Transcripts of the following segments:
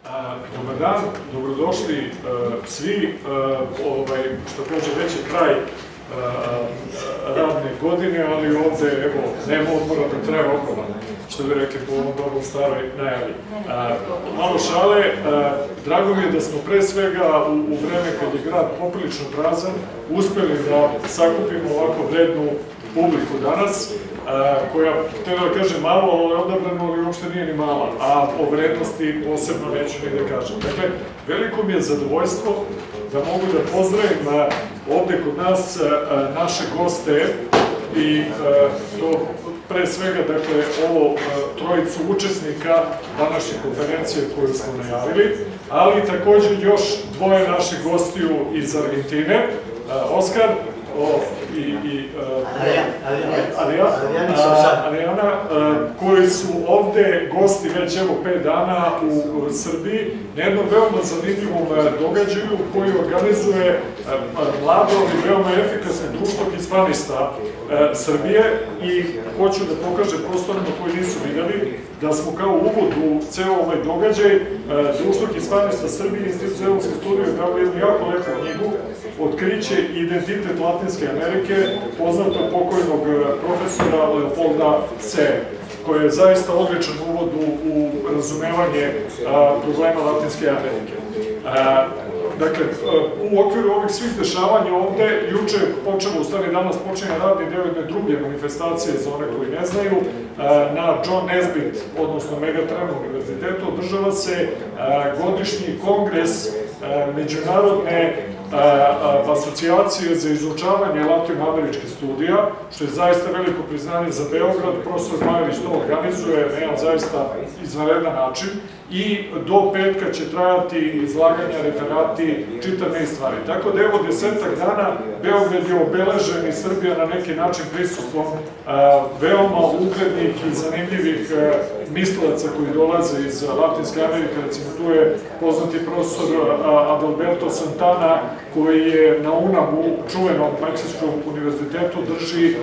Dobar dan, dobrodošli svi, što kaže, već je kraj radne godine, ali ovde, evo, nema odmora da traje okolo, što bi rekli po ovom dobrom staroj najavi. Malo šale, drago mi je da smo pre svega u vreme kad je grad poprilično prazan uspeli da sakupimo ovako vrednu publiku danas, koja, treba da kažem, malo, ali odabrano, ali uopšte nije ni mala, a o vrednosti posebno neću ni da kažem. Dakle, veliko mi je zadovoljstvo da mogu da pozdravim ovde kod nas naše goste i to pre svega, dakle, ovo trojicu učesnika današnje konferencije koju smo najavili, ali takođe još dvoje naših gostiju iz Argentine, Oskar i Adriana, koji su ovde gosti već evo 5 dana u Srbiji na jednom veoma zanimljivom događaju koji organizuje mlado i veoma efikasno društvo hispanista Srbije i hoću da pokažem prostorima koji nisu videli da smo kao uvod u ceo ovaj događaj društvo hispanista Srbije i Institut za evropske studije dao jednu jako lepu knjigu Otkriće i identitet Latinske Amerike poznatog pokojnog profesora Leopolda Sea, koji je zaista odličan uvod u razumevanje problema Latinske Amerike. Dakle, u okviru ovih svih dešavanja ovde, juče je počelo, u stvari danas počinje radni deo jedne druge manifestacije za one koji ne znaju, na John Nesbitt, odnosno Megatron univerzitetu, održava se godišnji kongres Međunarodne asocijacije za izučavanje latinoameričkih studija, što je zaista veliko priznanje za Beograd. Profesor Majević to organizuje na jedan zaista izvanredan način i do petka će trajati izlaganja, referati, čitav niz stvari. Tako da evo 10-ak dana Beograd je obeležen i Srbija na neki način prisustvom veoma uglednih i zanimljivih mislilaca koji dolaze iz Latinske Amerike. Recimo tu je poznati profesor Adalberto Santana, koji je na UNAM-u, čuvenom Meksičkom univerzitetu, drži,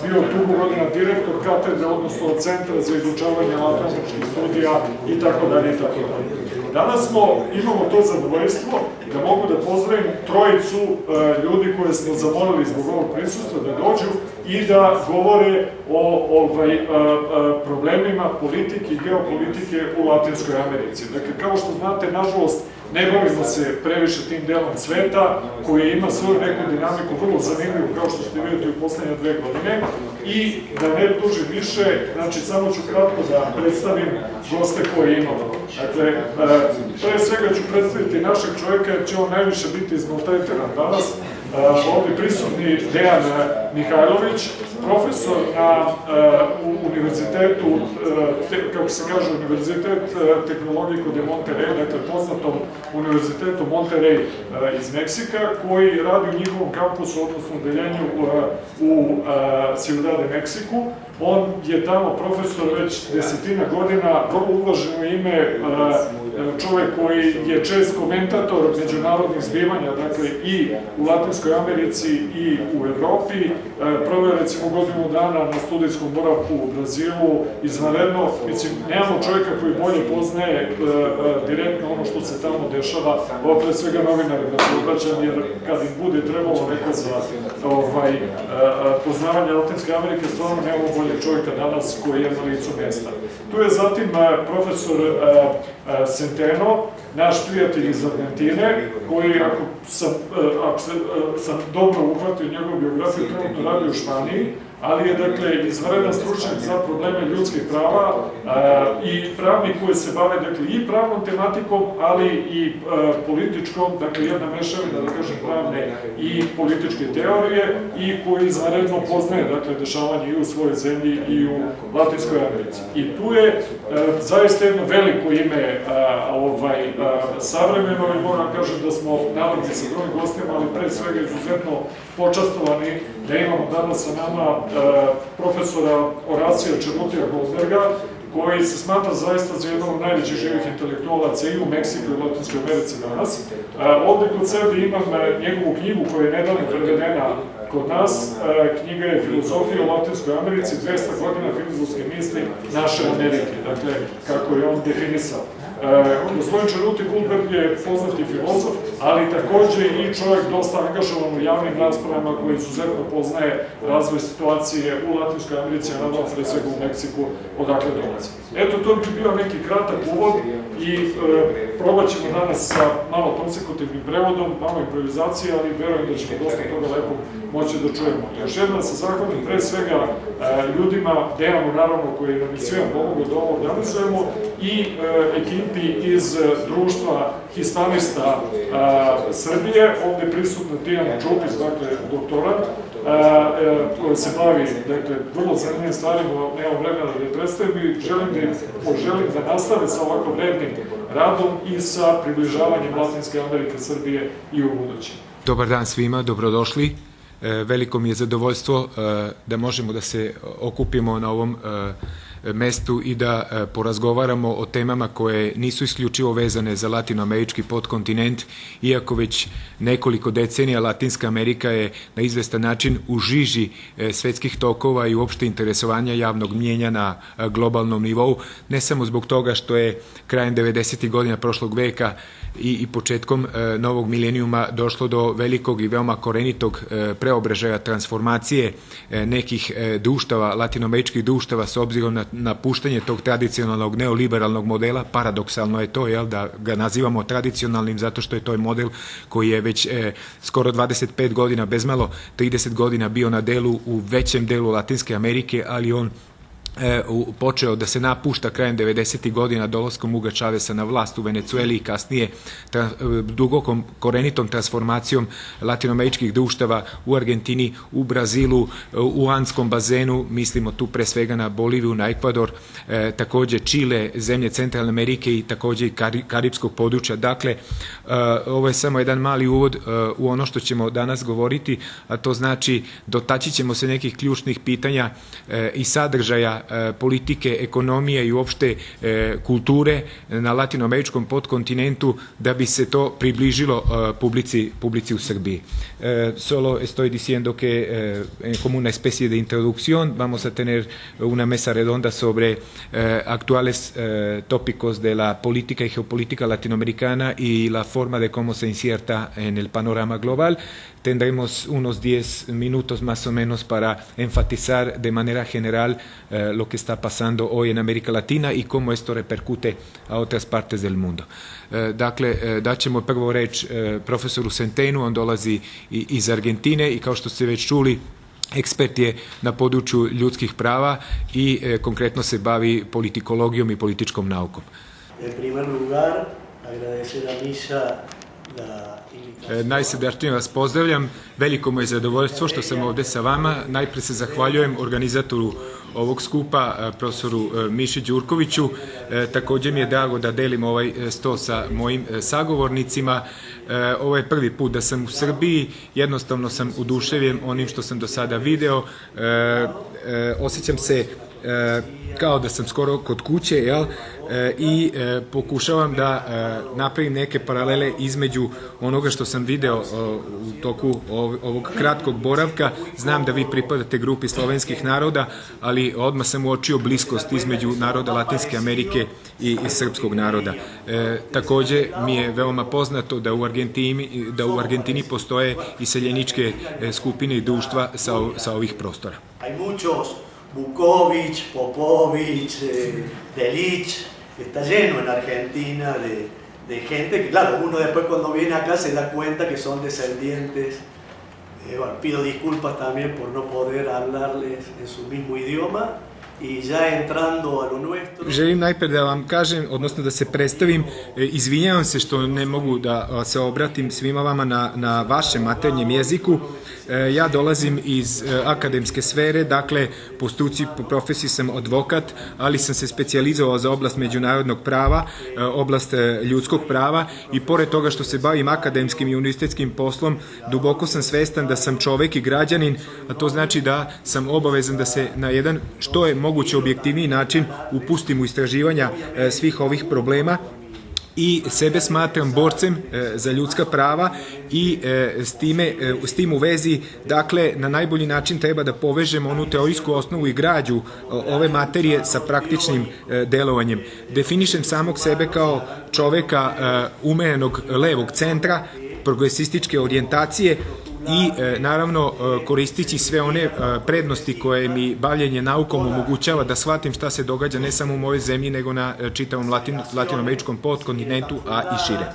bio dugo godina direktor katedre, odnosno Centra za izučavanje latinoameričkih studija i tako dalje i tako dalje. Danas imamo to zadovoljstvo da mogu da pozdravim trojicu ljudi koje smo zamolili zbog ovog prisustva da dođu i da govore o problemima politike i geopolitike u Latinskoj Americi. Dakle, kao što znate, nažalost, ne bavimo se previše tim delom sveta, koji ima svoju neku dinamiku vrlo zanimljivu, kao što ćete vidjeti u poslednje 2 godine. I da ne dužim više, znači samo ću kratko da predstavim goste koje imamo. Dakle, pre svega ću predstaviti našeg čovjeka, jer će on najviše biti izmaltretiran danas. Ovdje prisutni Dejan Mihajlović, profesor na univerzitetu, kako se kaže, Univerzitet tehnologiko de Monterrey, dakle poznatom univerzitetu Monterrey iz Meksika, koji radi u njihovom kampusu, odnosno odeljenju u Ciudad de Mexiku. On je tamo profesor već 10 godina, vrlo uvaženo ime, čovek koji je čest komentator međunarodnih zbivanja, dakle i u Latinskoj Americi i u Evropi. Proveo je recimo godinu dana na studijskom boravku u Brazilu, izvanredno, mislim, nemamo čovjeka koji bolje poznaje direktno ono što se tamo dešava, ovo pre svega novinari da se obraćam, jer kad im bude trebalo neko za poznavanje Latinske Amerike, stvarno nemamo bolje čovjeka danas koji je na licu mesta. Tu je zatim profesor Centeno, naš prijatelj iz Argentine, koji, ako sam dobro uhvatio njegovu biografiju, trenutno radi u Španiji, ali je, dakle, izvanredan stručnjak za probleme ljudskih prava i pravnik koji se bave, dakle, i pravnom tematikom, ali i političkom, dakle, jedna mešavina, da kažem, pravne i političke teorije i koji izvanredno poznaje, dakle, dešavanje i u svojoj zemlji i u Latinskoj Americi. I tu je zaista jedno veliko ime savremeno i moram kažem da smo navodni sa drugim gostima, ali pre svega izuzetno počastovani da imamo danas sa nama profesora Oracija Černutija Goldberga, koji se smatra zaista za jednog od najvećih živih intelektualaca i u Meksiku i u Latinskoj Americi danas. Ovde kod sebe imam njegovu knjigu koja je nedavno prevedena kod nas. Knjiga je Filozofija u Latinskoj Americi, 200 godina filozofske misli naše Amerike, dakle, kako je on definisao. Gospodin Čeruti Gulberg je poznati filozof, ali takođe i čovjek dosta angažovan u javnim raspravama koji izuzetno poznaje razvoj situacije u Latinskoj Americi, a nadam pre svega u Meksiku, odakle dolazi. Eto, to bi bio neki kratak uvod i probat ćemo danas sa malo konsekutivnim prevodom, malo improvizacije, ali verujem da ćemo dosta toga lepo moći da čujemo. Još jednom se zahvalim pre svega ljudima, Dejanu naravno koji nam je svima pomogao da ovo organizujemo i ekipi iz društva hispanista Srbije, ovde je prisutna Tijana Čupić, dakle doktorat, koja se bavi vrlo zanimljivim stvarima, nemam vremena da je predstavim i želim da nastave sa ovako vrednim radom i sa približavanjem Latinske Amerike, Srbije i u budući. Dobar dan svima, dobrodošli. Veliko mi je zadovoljstvo da možemo da se okupimo na ovom mestu i da porazgovaramo o temama koje nisu isključivo vezane za latinoamerički podkontinent, iako već nekoliko decenija Latinska Amerika je na izvestan način u žiži svetskih tokova i uopšte interesovanja javnog mnjenja na globalnom nivou, ne samo zbog toga što je krajem 90. godina prošlog veka i početkom novog milenijuma došlo do velikog i veoma korenitog preobražaja, transformacije nekih društava, latinoameričkih društava s obzirom na napuštanje tog tradicionalnog neoliberalnog modela. Paradoksalno je to, da ga nazivamo tradicionalnim zato što je to model koji je već skoro 25 godina, bezmalo 30 godina bio na delu u većem delu Latinske Amerike, ali on počeo da se napušta krajem 90. godina dolaskom Huga Čavesa na vlast u Venecueli i kasnije dugokom korenitom transformacijom latinoameričkih društava u Argentini, u Brazilu, u Andskom bazenu, mislimo tu pre svega na Boliviju, na Ekvador, takođe Čile, zemlje Centralne Amerike i takođe i Karipskog područja. Dakle, ovo je samo jedan mali uvod u ono što ćemo danas govoriti, a to znači dotaći ćemo se nekih ključnih pitanja i sadržaja politike, ekonomije i uopšte kulture na latinoameričkom podkontinentu da bi se to približilo publici u Srbiji. Solo estoy diciendo que como una especie de introducción vamos a tener una mesa redonda sobre actuales tópicos de la política y geopolítica latinoamericana y la forma de cómo se inserta en el panorama global. Tendremos unos 10 minutos más o menos para enfatizar de manera general lo que está pasando hoy en América Latina y cómo esto repercute a otras partes del mundo. Dakle, daćemo prvo reč profesoru Centenu, on dolazi iz Argentine i kao što ste već čuli, ekspert je na području ljudskih prava i konkretno se bavi politikologijom i političkom naukom. En primer lugar, agradecer a Misha Najsrdačnije vas pozdravljam, veliko mu je zadovoljstvo što sam ovde sa vama. Najpre se zahvaljujem organizatoru ovog skupa, profesoru Miši Đurkoviću. Takođe mi je drago da delim ovaj sto sa mojim sagovornicima. Ovo je prvi put da sam u Srbiji, jednostavno sam oduševljen onim što sam do sada video. Osjećam se kao da sam skoro kod kuće, i pokušavam da napravim neke paralele između onoga što sam video u toku ovog kratkog boravka. Znam da vi pripadate grupi slovenskih naroda, ali odmah sam uočio bliskost između naroda Latinske Amerike i srpskog naroda. Takođe mi je veoma poznato da u Argentini postoje iseljeničke skupine i društva sa ovih prostora. Vuković, Popović, Delić, está lleno en Argentina de gente que, claro, uno después cuando viene acá se da cuenta que son descendientes. Bueno, pido disculpas también por no poder hablarles en su mismo idioma. Želim najpre da vam kažem, odnosno da se predstavim, izvinjavam se što ne mogu da se obratim svima vama na vašem maternjem jeziku. Ja dolazim iz akademske sfere, dakle po struci, po profesiji sam advokat, ali sam se specijalizovao za oblast međunarodnog prava, oblast ljudskog prava i pored toga što se bavim akademskim i univerzitetskim poslom, duboko sam svestan da sam čovek i građanin, a to znači da sam obavezan da se na jedan što je moguće objektivniji način upustim u istraživanja svih ovih problema i sebe smatram borcem za ljudska prava i s tim u vezi, dakle, na najbolji način treba da povežemo onu teorijsku osnovu i građu ove materije sa praktičnim delovanjem. Definišem samog sebe kao čoveka umerenog levog centra, progresističke orijentacije i naravno koristići sve one prednosti koje mi bavljenje naukom omogućava da shvatim šta se događa ne samo u mojoj zemlji nego na čitavom latinoameričkom podkontinentu, a i šire.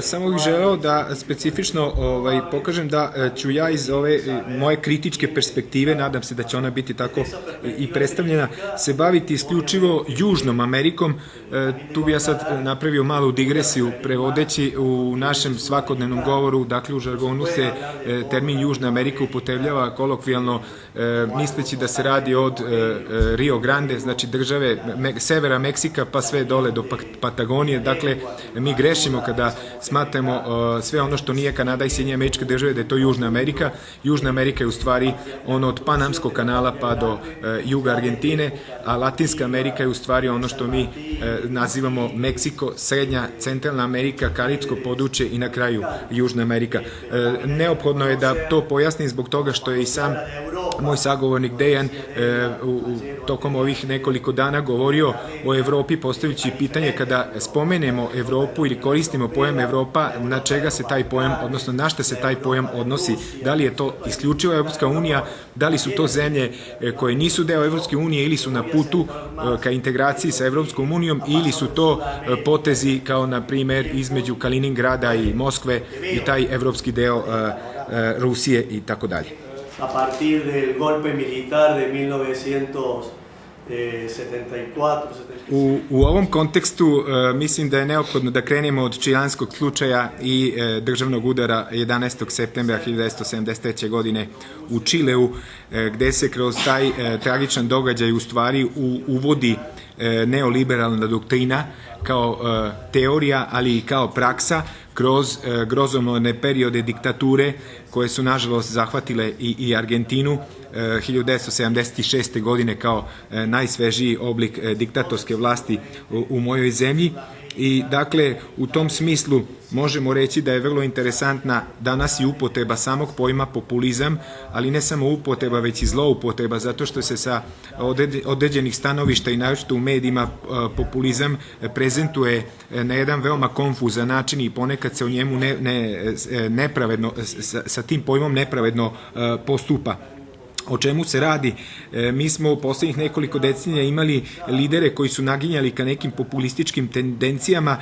Samo bih želeo da specifično pokažem da ću ja iz ove moje kritičke perspektive, nadam se da će ona biti tako i predstavljena, se baviti isključivo Južnom Amerikom. Tu bi ja sad napravio malu digresiju, prevodeći u našem svakodnevnom govoru, dakle u žargonu se termin Južna Amerika upotrebljava kolokvijalno misleći da se radi od Rio Grande, znači države severa Meksika pa sve dole do Patagonije. Dakle, mi grešimo kada smatramo sve ono što nije Kanada i Sjedinjene Američke Države da je to Južna Amerika. Južna Amerika je u stvari ono od Panamskog kanala pa do juga Argentine, a Latinska Amerika je u stvari ono što mi nazivamo Meksiko, Srednja, Centralna Amerika, Karibsko područje i na kraju Južna Amerika. Neophodno je da to pojasnim zbog toga što je i sam moj sagovornik Dejan tokom ovih nekoliko dana govorio o Evropi, postavljajući pitanje kada spomenemo Evropu ili koristimo pojam Evropa, na čega se taj pojam, odnosno na šta se taj pojam odnosi, da li je to isključivo Evropska unija, da li su to zemlje koje nisu deo Evropske unije ili su na putu ka integraciji sa Evropskom unijom ili su to potezi kao na primer između Kaliningrada i Moskve i taj evropski deo Rusije i tako dalje. A partir del golpe militar de 1974. U ovom kontekstu mislim da je neophodno da krenemo od čilanskog slučaja i državnog udara 11. septembra 1973. godine u Čileu, gde se kroz taj tragičan događaj u stvari uvodi neoliberalna doktrina kao teorija, ali i kao praksa kroz grozomorne periode diktature koje su nažalost zahvatile i Argentinu 1976. godine kao najsvežiji oblik diktatorske vlasti u mojoj zemlji. I dakle, u tom smislu možemo reći da je vrlo interesantna danas i upotreba samog pojma populizam, ali ne samo upotreba, već i zloupotreba, zato što se sa određenih stanovišta i naročito u medijima populizam prezentuje na jedan veoma konfuzan način i ponekad se o njemu nepravedno, sa tim pojmom nepravedno postupa. O čemu se radi? Mi smo u poslednjih nekoliko decenija imali lidere koji su naginjali ka nekim populističkim tendencijama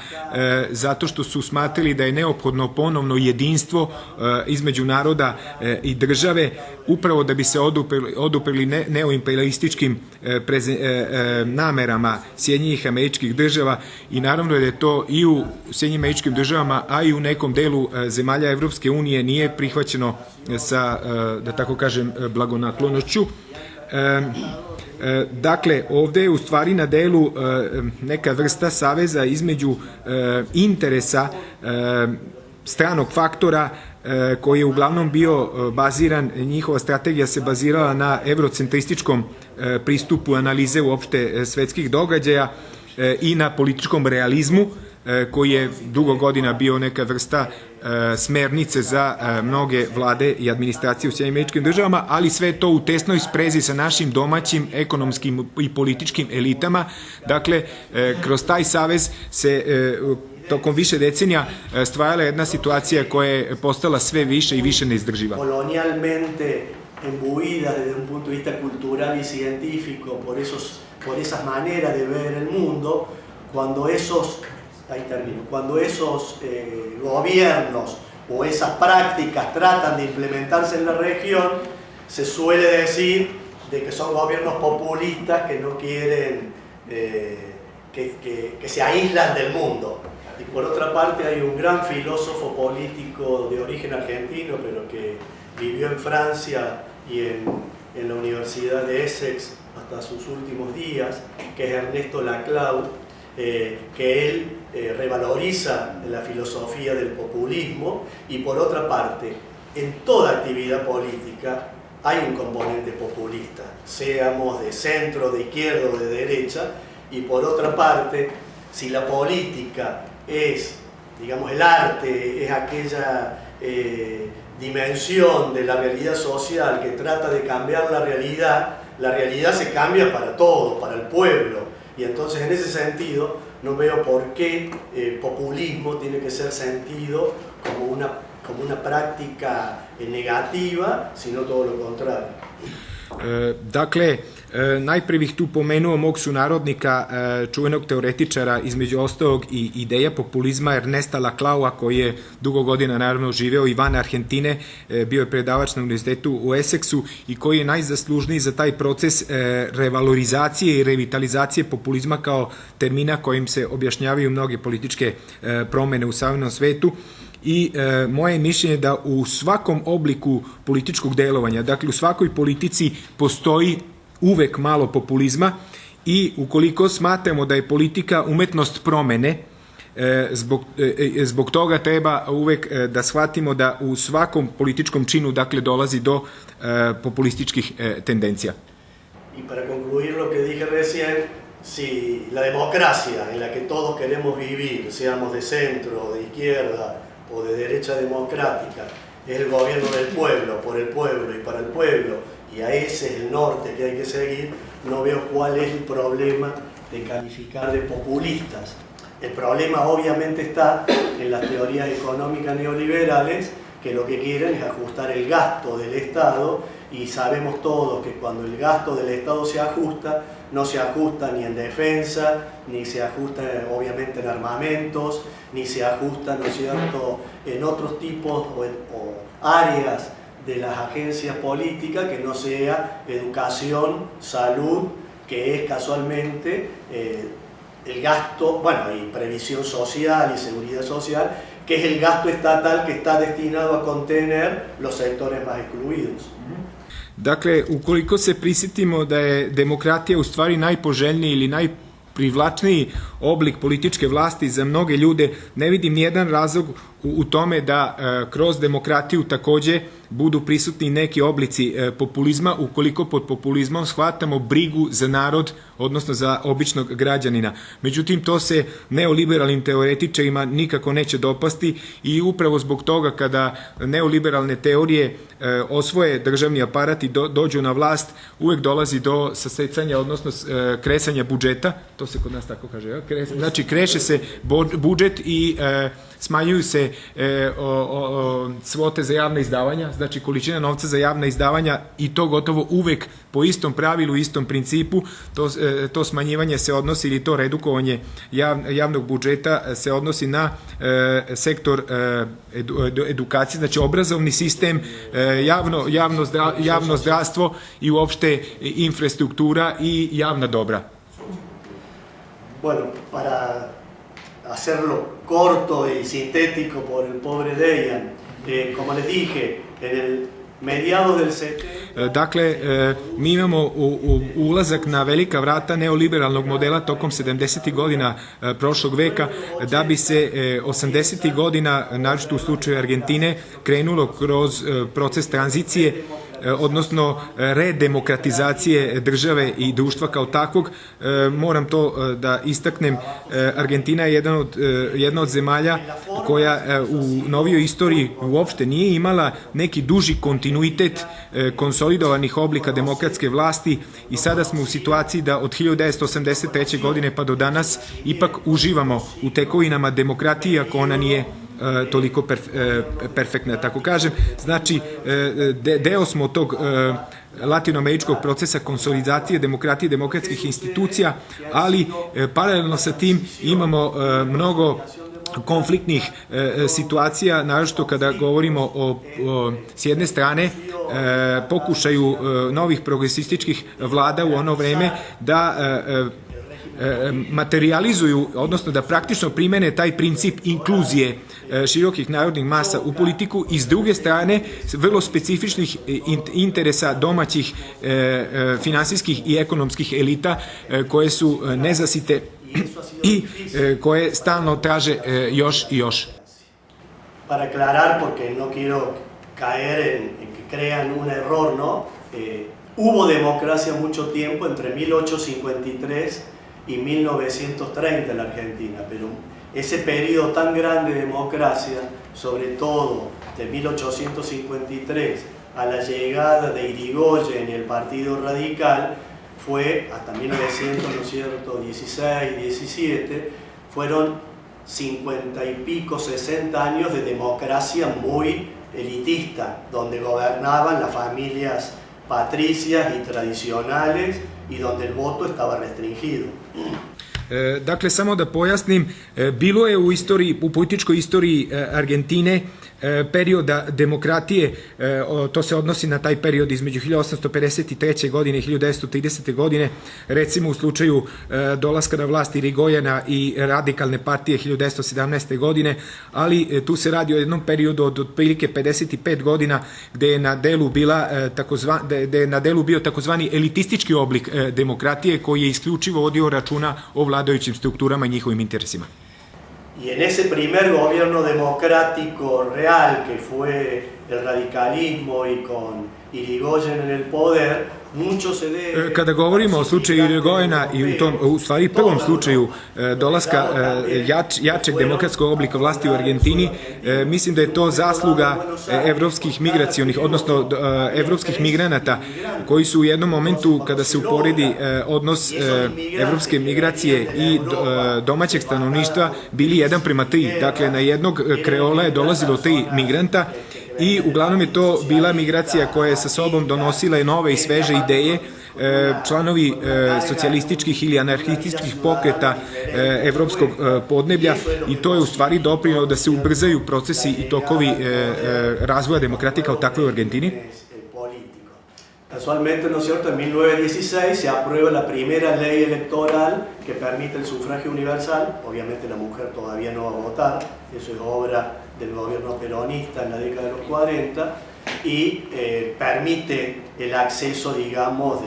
zato što su smatrali da je neophodno ponovno jedinstvo između naroda i države upravo da bi se oduprli neoimperialističkim namerama Sjedinjenih Američkih Država i naravno da je to i u Sjedinjenim Američkim Državama, a i u nekom delu zemalja Evropske unije nije prihvaćeno sa, da tako kažem, blagonaklonošću. Dakle, ovde je u stvari na delu neka vrsta saveza između interesa stranog faktora koji je uglavnom bio baziran, njihova strategija se bazirala na evrocentrističkom pristupu analize uopšte svetskih događaja i na političkom realizmu koji je dugo godina bio neka vrsta smernice za mnoge vlade i administracije u Sjedinjenim Američkim Državama, ali sve to u tesnoj sprezi sa našim domaćim ekonomskim i političkim elitama. Dakle, kroz taj savez se tokom više decenija stvarala jedna situacija koja je postala sve više i više neizdrživa. Colonialmente embuidas desde un punto de vista cultural y científico por esas maneras de ver el mundo, cuando esos gobiernos o esas prácticas tratan de implementarse en la región, se suele decir de que son gobiernos populistas que no quieren que se aíslan del mundo. Y por otra parte hay un gran filósofo político de origen argentino, pero que vivió en Francia y en la Universidad de Essex hasta sus últimos días, que es Ernesto Laclau, que él revaloriza la filosofía del populismo y por otra parte, en toda actividad política hay un componente populista, seamos de centro, de izquierda o de derecha, y por otra parte, Si la política es, digamos, el arte, es aquella dimensión de la realidad social que trata de cambiar la realidad se cambia para todos, para el pueblo. Y entonces en ese sentido no veo por qué populismo tiene que ser sentido como una práctica negativa, sino todo lo contrario. Dakle, najprije bih tu pomenuo mog sunarodnika, čuvenog teoretičara, između ostalog i ideja populizma, Ernesta Laclaua, koji je dugo godina naravno živeo i van Argentine, bio je predavač na univerzitetu u Essexu i koji je najzaslužniji za taj proces revalorizacije i revitalizacije populizma kao termina kojim se objašnjavaju mnoge političke promene u savremenom svetu. I moje mišljenje je da u svakom obliku političkog delovanja, dakle u svakoj politici postoji uvek malo populizma i ukoliko smatramo da je politika umetnost promene, zbog toga treba uvek da shvatimo da u svakom političkom činu dakle dolazi do populističkih tendencija. Y para concluir lo que dije recién, si la democracia en la que todos queremos vivir, seamos de centro, de izquierda o de derecha democrática, es el gobierno del pueblo, por el pueblo y para el pueblo, y a ese es el norte que hay que seguir, no veo cuál es el problema de calificar de populistas. El problema obviamente está en las teorías económicas neoliberales, que lo que quieren es ajustar el gasto del Estado, y sabemos todos que cuando el gasto del Estado se ajusta, no se ajusta ni en defensa, ni se ajusta obviamente en armamentos, ni se ajusta, ¿no es cierto?, en otros tipos o áreas de las agencias políticas que no sea educación, salud, que es casualmente el gasto, bueno, y previsión social y seguridad social, que es el gasto estatal que está destinado a contener los sectores más excluidos. Dakle, ukoliko se prisjetimo da je demokratija u stvari najpoželjniji ili najprivlačniji oblik političke vlasti za mnoge ljude, ne vidim nijedan razlog u tome da kroz demokratiju takođe budu prisutni neki oblici populizma, ukoliko pod populizmom shvatamo brigu za narod, odnosno za običnog građanina. Međutim, to se neoliberalnim teoretičarima nikako neće dopasti i upravo zbog toga kada neoliberalne teorije osvoje državni aparat i dođu na vlast, uvek dolazi do sasecanja, odnosno kresanja budžeta, to se kod nas tako kaže, znači kreše se budžet i smanjuju se svote za javna izdavanja, znači količina novca za javna izdavanja i to gotovo uvek po istom pravilu, istom principu, to smanjivanje se odnosi ili to redukovanje javnog budžeta se odnosi na sektor edukacije, znači obrazovni sistem, javno zdravstvo i uopšte infrastruktura i javna dobra. Bueno, para hacerlo corto y sintético por el pobre Dejan, como les dije, en el mediados del 70... Dakle, mi imamo ulazak na velika vrata neoliberalnog modela tokom 70. godina prošlog veka, da bi se 80. godina, naročito u slučaju Argentine, krenulo kroz proces tranzicije, odnosno redemokratizacije države i društva kao takvog. Moram to da istaknem, Argentina je jedna od zemalja koja u novijoj istoriji uopšte nije imala neki duži kontinuitet konsolidovanih oblika demokratske vlasti i sada smo u situaciji da od 1983. godine pa do danas ipak uživamo u tekovinama demokratije, ako ona nije toliko perfektna, tako kažem. Znači, deo smo tog latinoameričkog procesa konsolidacije demokratije, demokratskih institucija, ali paralelno sa tim imamo mnogo konfliktnih situacija, naročito kada govorimo s jedne strane pokušaju novih progresističkih vlada u ono vreme da materializuju, odnosno da praktično primene taj princip inkluzije širokih narodnih masa u politiku i s druge strane vrlo specifičnih interesa domaćih finansijskih i ekonomskih elita koje su nezasite i koje stalno traže još i još. Para aclarar, porque no quiero caer en que crean un error, ¿no? Hubo democracia mucho tiempo, entre 1853 y 1930 en la Argentina, pero ese periodo tan grande de democracia, sobre todo de 1853 a la llegada de Irigoyen y el Partido Radical, fue hasta 1916, 17, fueron 50 y pico, 60 años de democracia muy elitista, donde gobernaban las familias patricias y tradicionales i donde el voto estaba restringido. Dakle, samo da pojasnim, bilo je u političkoj istoriji Argentine perioda demokratije, to se odnosi na taj period između 1853. godine i 1930. godine, recimo u slučaju dolaska na vlast Irigojena i radikalne partije 1917. godine, ali tu se radi o jednom periodu od otprilike 55 godina gde je na delu bio takozvani elitistički oblik demokratije koji je isključivo vodio računa o vladajućim strukturama i njihovim interesima. Y en ese primer gobierno democrático real que fue el radicalismo y con Irigoyen en el poder, mucho se debe... Kada govorimo o slučaju Irigojena i u tom, u stvari prvom slučaju dolaska jačeg demokratskog oblika vlasti u Argentini, mislim da je to zasluga evropskih migracionih, odnosno evropskih migranata koji su u jednom momentu, kada se uporedi odnos evropske migracije i domaćeg stanovništva, bili 1:3. Dakle, na jednog kreola je dolazilo 3 migranta i uglavnom je to bila migracija koja je sa sobom donosila nove i sveže ideje. Članovi socijalističkih ili anarhističkih pokreta evropskog podneblja i to je u stvari doprinelo da se ubrzaju procesi i tokovi razvoja demokratije kao takve u Argentini. Casualmente, ¿no es cierto?, en 1916 se aprueba la primera ley electoral que permite el sufragio universal. Obviamente la mujer todavía no va a votar, eso es obra del gobierno peronista en la década de los 40, y permite el acceso, digamos,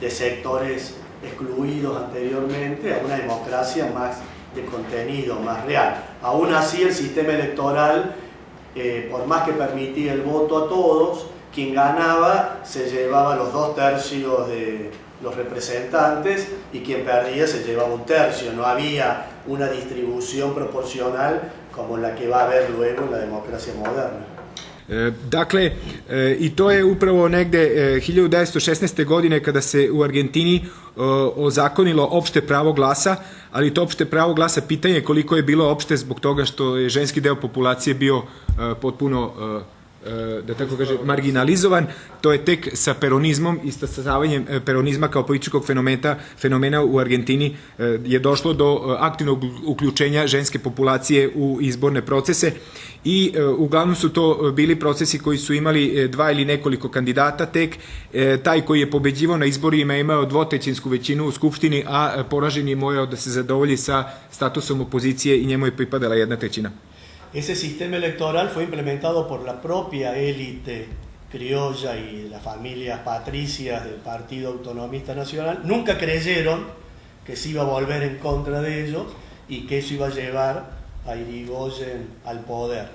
de sectores excluidos anteriormente a una democracia más de contenido, más real. Aún así, el sistema electoral, por más que permitía el voto a todos, quien ganaba se llevaba los 2/3 de los representantes y quien perdía se llevaba 1/3. No había una distribución proporcional como la que va a haber luego en la democracia moderna. Dakle, i to je upravo negde 1916. godine kada se u Argentini ozakonilo opšte pravo glasa, ali to opšte pravo glasa pitanje koliko je bilo opšte zbog toga što je ženski deo populacije bio potpuno da tako kaže, marginalizovan. To je tek sa peronizmom i sa sastavanjem peronizma kao političkog fenomena u Argentini je došlo do aktivnog uključenja ženske populacije u izborne procese i uglavnom su to bili procesi koji su imali 2 ili nekoliko kandidata tek. Taj koji je pobeđivao na izborima imao 2/3 većinu u Skupštini, a poražen je morao da se zadovolji sa statusom opozicije i njemu je pripadala 1/3. Ese sistema electoral fue implementado por la propia élite criolla y las familias patricias del Partido Autonomista Nacional. Nunca creyeron que se iba a volver en contra de ellos y que eso iba a llevar a Irigoyen al poder.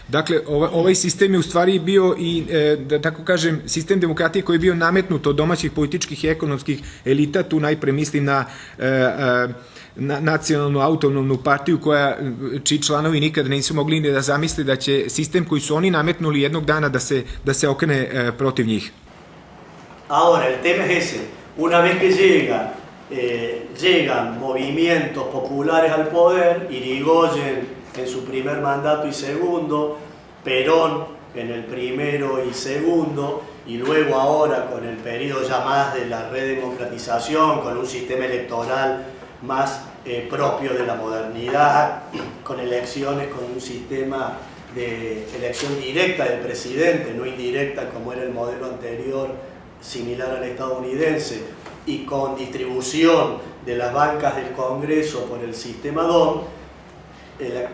Dakle, ovaj sistem je u stvari bio i, da tako kažem, sistem demokratije koji je bio nametnut od domaćih političkih i ekonomskih elita. Tu najpre mislim na nacionalnu autonomnu partiju čiji članovi nikada nisu mogli da zamisle da će sistem koji su oni nametnuli jednog dana da se okrene protiv njih. Ahora, el tema es ese. Una vez que llegan movimientos populares al poder, Irigoyen en su primer mandato y segundo, Perón en el primero y segundo, y luego ahora con el periodo ya más de la redemocratización, con un sistema electoral más propio de la modernidad, con elecciones, con un sistema de elección directa del presidente, no indirecta como era el modelo anterior, similar al estadounidense, y con distribución de las bancas del Congreso por el sistema DOM,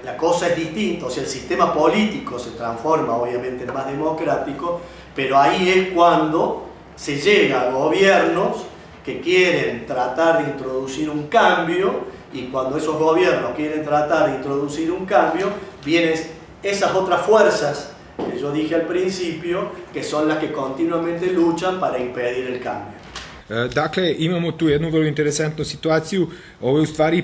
la cosa es distinta. O sea, el sistema político se transforma obviamente en más democrático, pero ahí es cuando se llega a gobiernos que quieren tratar de introducir un cambio, y cuando esos gobiernos quieren tratar de introducir un cambio, vienen esas otras fuerzas que yo dije al principio, que son las que continuamente luchan para impedir el cambio. Dakle, imamo tu jednu vrlo interesantnu situaciju. Ovo je u stvari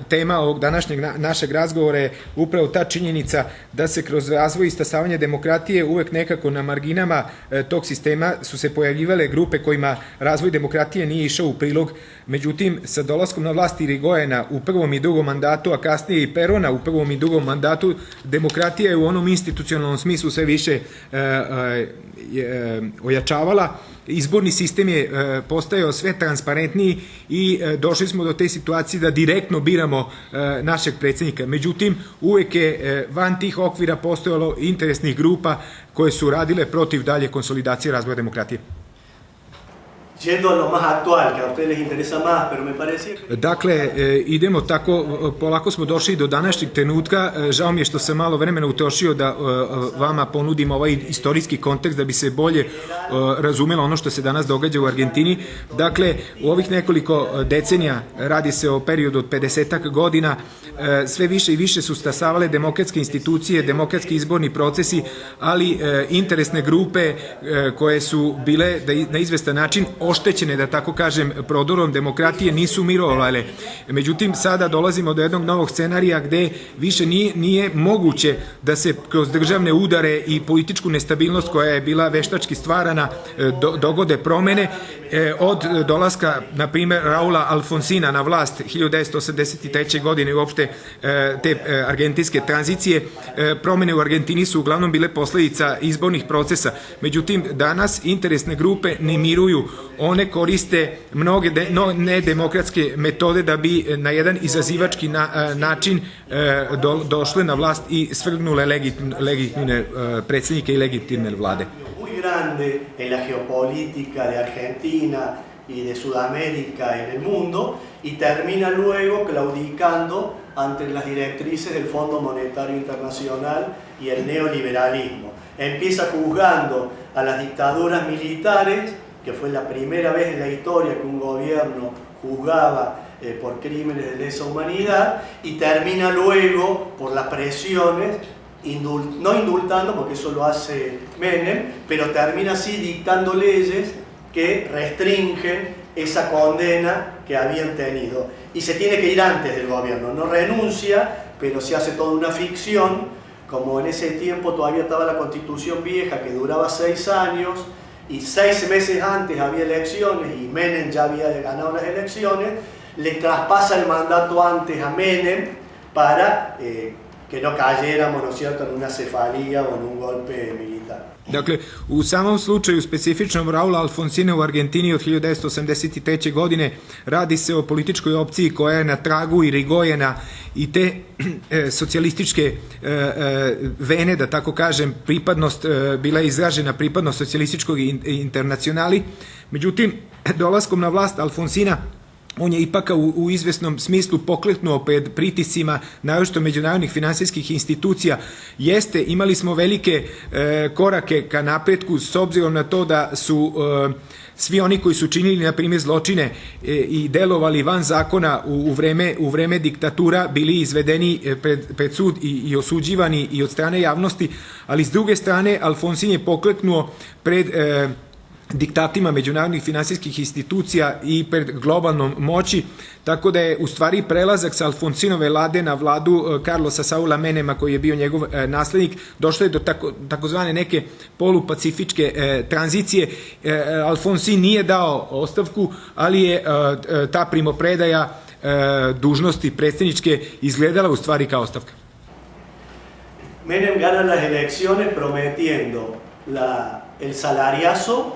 tema ovog današnjeg našeg razgovora je upravo ta činjenica da se kroz razvoj i stasavanje demokratije uvek nekako na marginama tog sistema su se pojavljivale grupe kojima razvoj demokratije nije išao u prilog. Međutim, sa dolaskom na vlast Irigojena u prvom i drugom mandatu, a kasnije i Perona u prvom i drugom mandatu, demokratija je u onom institucionalnom smislu sve više ojačavala. Izborni sistem je postajao sve transparentniji i došli smo do te situacije da direktno biramo našeg predsjednika. Međutim, uvek je van tih okvira postojalo interesnih grupa koje su radile protiv dalje konsolidacije razvoja demokratije. Yendo a lo más actual, que a ustedes les interesa más, pero me parece... Dakle, idemo tako, polako smo došli do današnjeg trenutka. Žao mi je što sam malo vremena utrošio da vama ponudim ovaj istorijski kontekst da bi se bolje razumelo ono što se danas događa u Argentini. Dakle, u ovih nekoliko decenija, radi se o periodu od 50 godina, sve više i više su stasavale demokratske institucije, demokratski izborni procesi, ali interesne grupe koje su bile na izvestan način oštećene, da tako kažem, prodorom demokratije nisu mirovale. Međutim, sada dolazimo do jednog novog scenarija gde više nije moguće da se kroz državne udare i političku nestabilnost koja je bila veštački stvarana dogode promene. Od dolaska, na primjer, Raula Alfonsina na vlast 1983. godine i uopšte te argentinske tranzicije, promene u Argentini su uglavnom bile posledica izbornih procesa. Međutim, danas interesne grupe ne miruju. One koriste mnoge nedemokratske metode da bi na jedan izazivački način došle na vlast i svrgnule legitimne predsjednike i legitimne vlade. Muy grande en la geopolítica de Argentina y de Sudamérica en el mundo y termina luego claudicando ante las directrices del Fondo Monetario Internacional y el neoliberalismo. Empieza juzgando a las dictaduras militares, que fue la primera vez en la historia que un gobierno juzgaba por crímenes de lesa humanidad, y termina luego por las presiones, no indultando, porque eso lo hace Menem, pero termina así dictando leyes que restringen esa condena que habían tenido. Y se tiene que ir antes del gobierno, no renuncia, pero se hace toda una ficción, como en ese tiempo todavía estaba la Constitución vieja que duraba 6 años, y 6 meses antes había elecciones y Menem ya había ganado las elecciones, le traspasa el mandato antes a Menem para que no cayéramos, ¿no es cierto?, en una cefalía o en un golpe militar. Dakle, u samom slučaju specifičnom Raula Alfonsina u Argentini od 1983. godine radi se o političkoj opciji koja je na tragu Irigojena i te socijalističke vene, da tako kažem, pripadnost, bila je izražena pripadnost socijalističkog internacionali. Međutim, dolaskom na vlast Alfonsina on je ipak u izvesnom smislu pokleknuo pred pritiscima naročito međunarodnih finansijskih institucija. Imali smo velike korake ka napretku s obzirom na to da su svi oni koji su činili, na primjer, zločine i delovali van zakona u vreme diktatura bili izvedeni pred sud i osuđivani i od strane javnosti, ali s druge strane Alfonsin je pokleknuo pred diktatima međunarodnih finansijskih institucija i pred globalnom moći, tako da je u stvari prelazak sa Alfonsinove vlade na vladu Carlosa Saula Menema, koji je bio njegov naslednik, došlo je do takozvane neke polupacifičke tranzicije. Alfonsin nije dao ostavku, ali je ta primopredaja dužnosti predsjedničke izgledala u stvari kao ostavka. Menem gana las elecciones prometiendo el salariazo,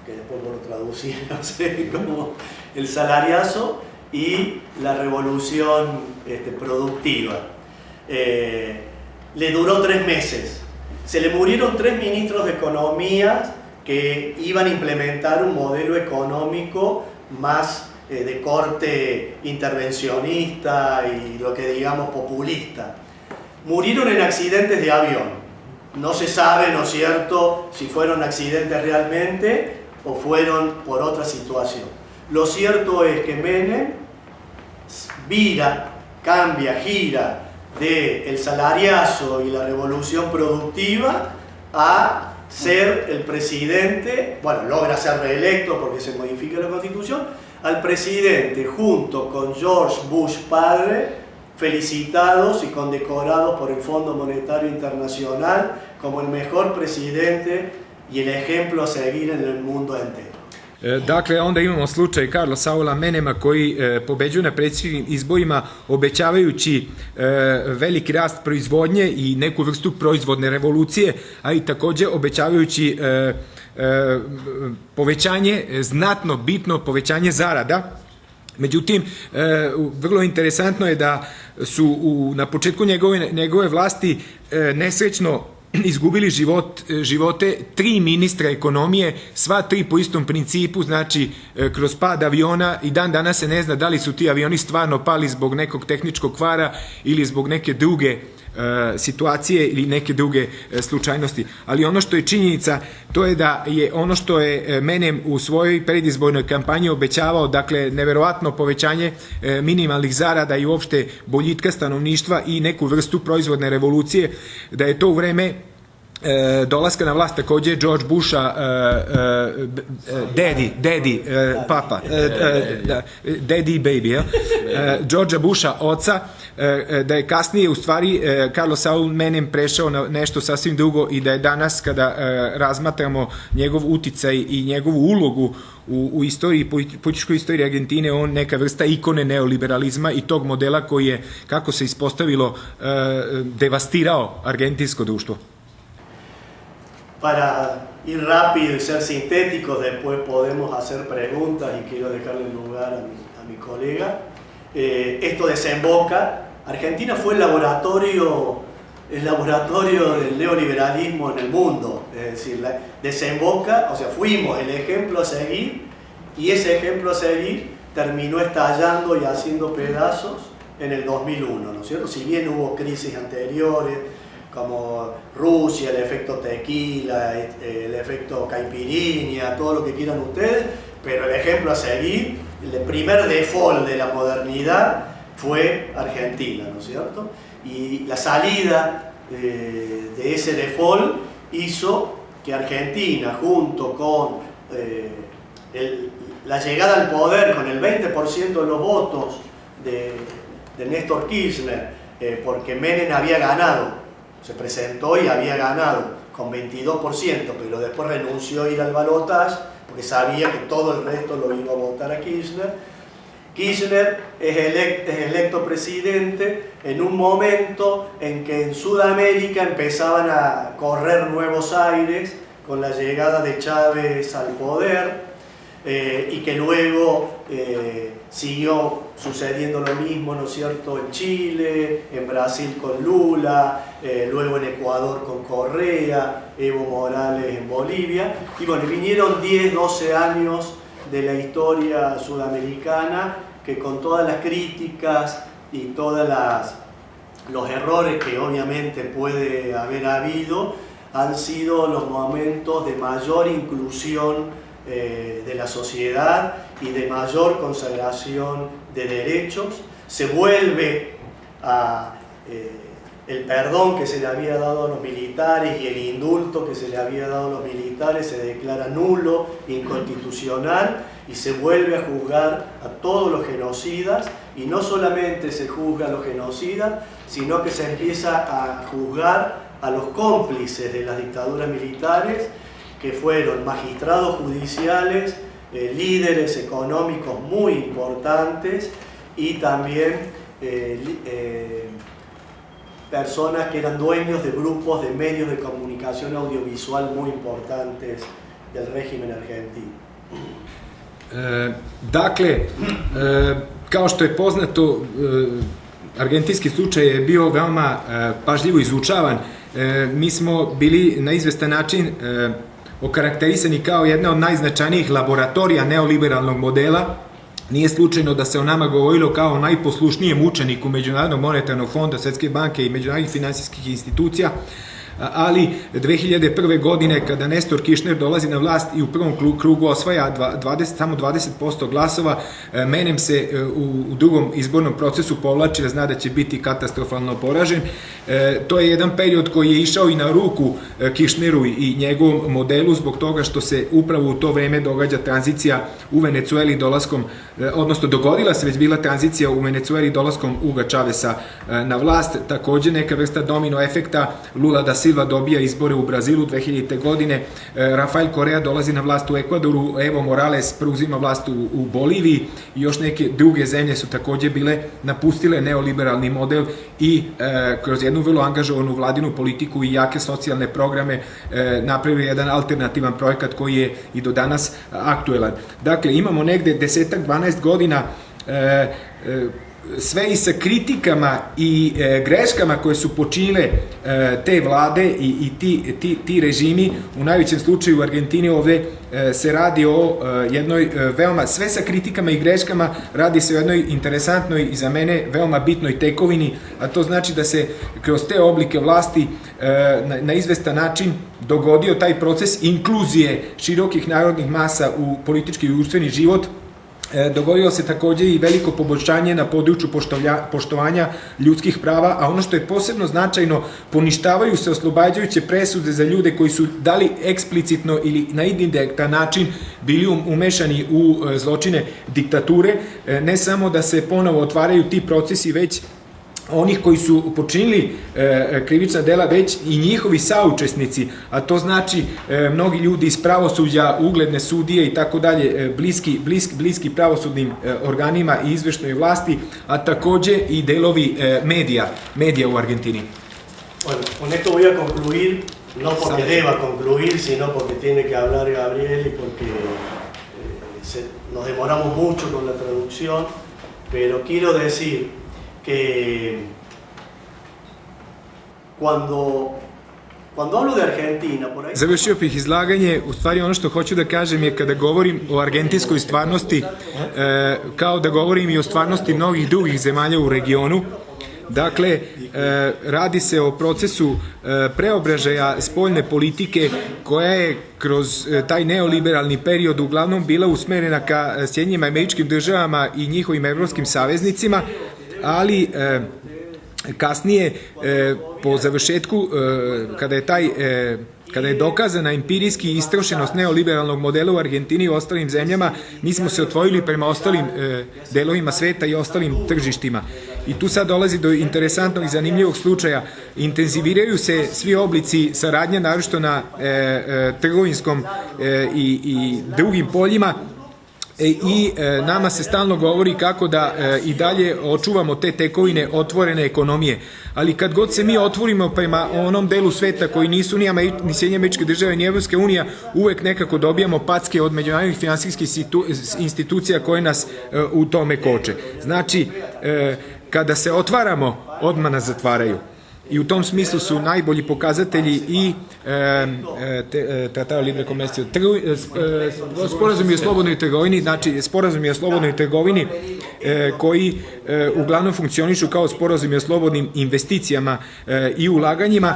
que después por traducir, no sé, como el salariazo y la revolución productiva. Le duró 3 meses. Se le murieron 3 ministros de Economía que iban a implementar un modelo económico más de corte intervencionista y lo que digamos populista. Murieron en accidentes de avión. No se sabe, ¿no es cierto?, si fueron accidentes realmente o fueron por otra situación. Lo cierto es que Menem gira del salariazo y la revolución productiva a ser el presidente, bueno, logra ser reelecto porque se modifica la Constitución, al presidente junto con George Bush padre, felicitados y condecorados por el Fondo Monetario Internacional como el mejor presidente i el ejemplo a seguir en el mundo entero. Dakle, onda imamo slučaj Karla Saula Menema koji pobeđuje na predsjedničkim izborima obećavajući veliki rast proizvodnje i neku vrstu proizvodne revolucije, a i takođe obećavajući povećanje, znatno bitno povećanje zarada. Međutim, vrlo interesantno je da su na početku njegove vlasti nesrećno izgubili živote 3 ministra ekonomije, sva 3 po istom principu, znači kroz pad aviona, i dan danas se ne zna da li su ti avioni stvarno pali zbog nekog tehničkog kvara ili zbog neke druge situacije ili neke druge slučajnosti. Ali ono što je činjenica, to je da je ono što je Menem u svojoj predizbornoj kampanji obećavao, dakle neverovatno povećanje minimalnih zarada i uopšte boljitka stanovništva i neku vrstu proizvodne revolucije, da je to u vreme dolaska na vlast takođe George Busha, papa, daddy baby, Georgea Busha oca, da je kasnije u stvari Carlos Saul Menem prešao na nešto sasvim drugo i da je danas kada razmatramo njegov uticaj i njegovu ulogu u istoriji, političkoj istoriji Argentine, on neka vrsta ikone neoliberalizma i tog modela koji je, kako se ispostavilo, devastirao argentinsko društvo. Para ir rápido y ser sintéticos, después podemos hacer preguntas y quiero dejarle lugar a mi colega. Esto desemboca. Argentina fue el laboratorio del neoliberalismo en el mundo. Es decir, desemboca, o sea, fuimos el ejemplo a seguir y ese ejemplo a seguir terminó estallando y haciendo pedazos en el 2001, ¿no es cierto? Si bien hubo crisis anteriores, como Rusia, el efecto tequila, el efecto caipirinha, todo lo que quieran ustedes, pero el ejemplo a seguir, el primer default de la modernidad fue Argentina, ¿no es cierto? Y la salida de ese default hizo que Argentina, junto con la llegada al poder con el 20% de los votos de Néstor Kirchner, porque Menem había ganado, se presentó y había ganado con 22%, pero después renunció a ir al balotaje porque sabía que todo el resto lo iba a votar a Kirchner. Kirchner es electo presidente en un momento en que en Sudamérica empezaban a correr nuevos aires con la llegada de Chávez al poder, y que luego siguió sucediendo lo mismo, ¿no es cierto?, en Chile, en Brasil con Lula, luego en Ecuador con Correa, Evo Morales en Bolivia, y bueno, vinieron 10, 12 años de la historia sudamericana que con todas las críticas y todos los errores que obviamente puede haber habido, han sido los momentos de mayor inclusión de la sociedad y de mayor consagración de derechos. Se vuelve a el perdón que se le había dado a los militares y el indulto que se le había dado a los militares se declara nulo, inconstitucional, y se vuelve a juzgar a todos los genocidas, y no solamente se juzga a los genocidas, sino que se empieza a juzgar a los cómplices de las dictaduras militares, que fueron magistrados judiciales, líderes económicos muy importantes y también personas que eran dueños de grupos de medios de comunicación audiovisual muy importantes del régimen argentino. Dakle, kao što je poznato, argentinski slučaj je bio veoma pažljivo izučavan. Mi smo bili na izvestan način okarakterisani kao jedna od najznačajnijih laboratorija neoliberalnog modela. Nije slučajno da se o nama govorilo kao o najposlušnijem učeniku Međunarodnog monetarnog fonda, Svetske banke i međunarodnih finansijskih institucija. ali 2001. godine kada Nestor Kirchner dolazi na vlast i u prvom krugu osvaja samo 20% glasova, Menem se u drugom izbornom procesu povlači, jer zna da će biti katastrofalno poražen. To je jedan period koji je išao i na ruku Kirchneru i njegovom modelu, zbog toga što se upravo u to vreme događa tranzicija u Venecueli dolaskom, odnosno dogodila se već bila tranzicija u Venecueli dolaskom Huga Chaveza na vlast, takođe neka vrsta domino efekta. Lula da Silva dobija izbore u Brazilu 2000. godine, Rafael Correa dolazi na vlast u Ekvadoru, Evo Morales preuzima vlast u Boliviji i još neke druge zemlje su takođe bile napustile neoliberalni model i kroz jednu vrlo angažovanu vladinu politiku i jake socijalne programe napravili jedan alternativan projekat koji je i do danas aktuelan. Dakle, imamo negde 10-12 godina sve i sa kritikama i greškama koje su počinile te vlade i ti režimi. U najvećem slučaju u Argentini ovde se radi o jednoj veoma, sve sa kritikama i greškama, radi se o jednoj interesantnoj i za mene veoma bitnoj tekovini, a to znači da se kroz te oblike vlasti na izvestan način dogodio taj proces inkluzije širokih narodnih masa u politički i društveni život. Dogodilo se takođe i veliko poboljšanje na području poštovanja ljudskih prava, a ono što je posebno značajno, poništavaju se oslobađajuće presude za ljude koji su dali eksplicitno ili na indirektan način bili umešani u zločine diktature. Ne samo da se ponovo otvaraju ti procesi, već onih koji su počinili krivična dela, već i njihovi saučesnici, a to znači mnogi ljudi iz pravosuđa, ugledne sudije i tako dalje, bliski pravosudnim organima i izvršnoj vlasti, a takođe i delovi medija u Argentini. Bueno, con esto voy a concluir, no porque deba concluir, sino porque tiene que hablar Gabriel y porque nos demoramos mucho con la traducción, pero quiero decir que cuando hablo de Argentina, por ahí... Završio bih izlaganje, u stvari ono što hoću da kažem je kada govorim o argentinskoj stvarnosti, kao da govorim i o stvarnosti mnogih drugih zemalja u regionu. Dakle, radi se o procesu preobražaja spoljne politike koja je kroz taj neoliberalni period uglavnom bila usmerena ka Sjedinjenim Američkim Državama i njihovim evropskim saveznicima, ali kasnije po završetku, kada je dokazana empirijski istrošenost neoliberalnog modela u Argentini i ostalim zemljama, mi smo se otvorili prema ostalim delovima sveta i ostalim tržištima. I tu sad dolazi do interesantnog i zanimljivog slučaja. Intenziviraju se svi oblici saradnje, naročito na trgovinskom i drugim poljima, i nama se stalno govori kako da i dalje očuvamo te tekovine otvorene ekonomije. Ali kad god se mi otvorimo prema onom delu sveta koji nisu ni Sjedinjene Američke Države ni Evropska unija, uvek nekako dobijamo packe od međunarodnih finansijskih institucija koje nas u tome koče. Znači, kada se otvaramo, odmah nas zatvaraju. I u tom smislu su najbolji pokazatelji i Tratado Libre Comercio, sporazumi o slobodnoj trgovini, znači sporazumi o slobodnoj trgovini koji uglavnom funkcionišu kao sporazumi o slobodnim investicijama i ulaganjima,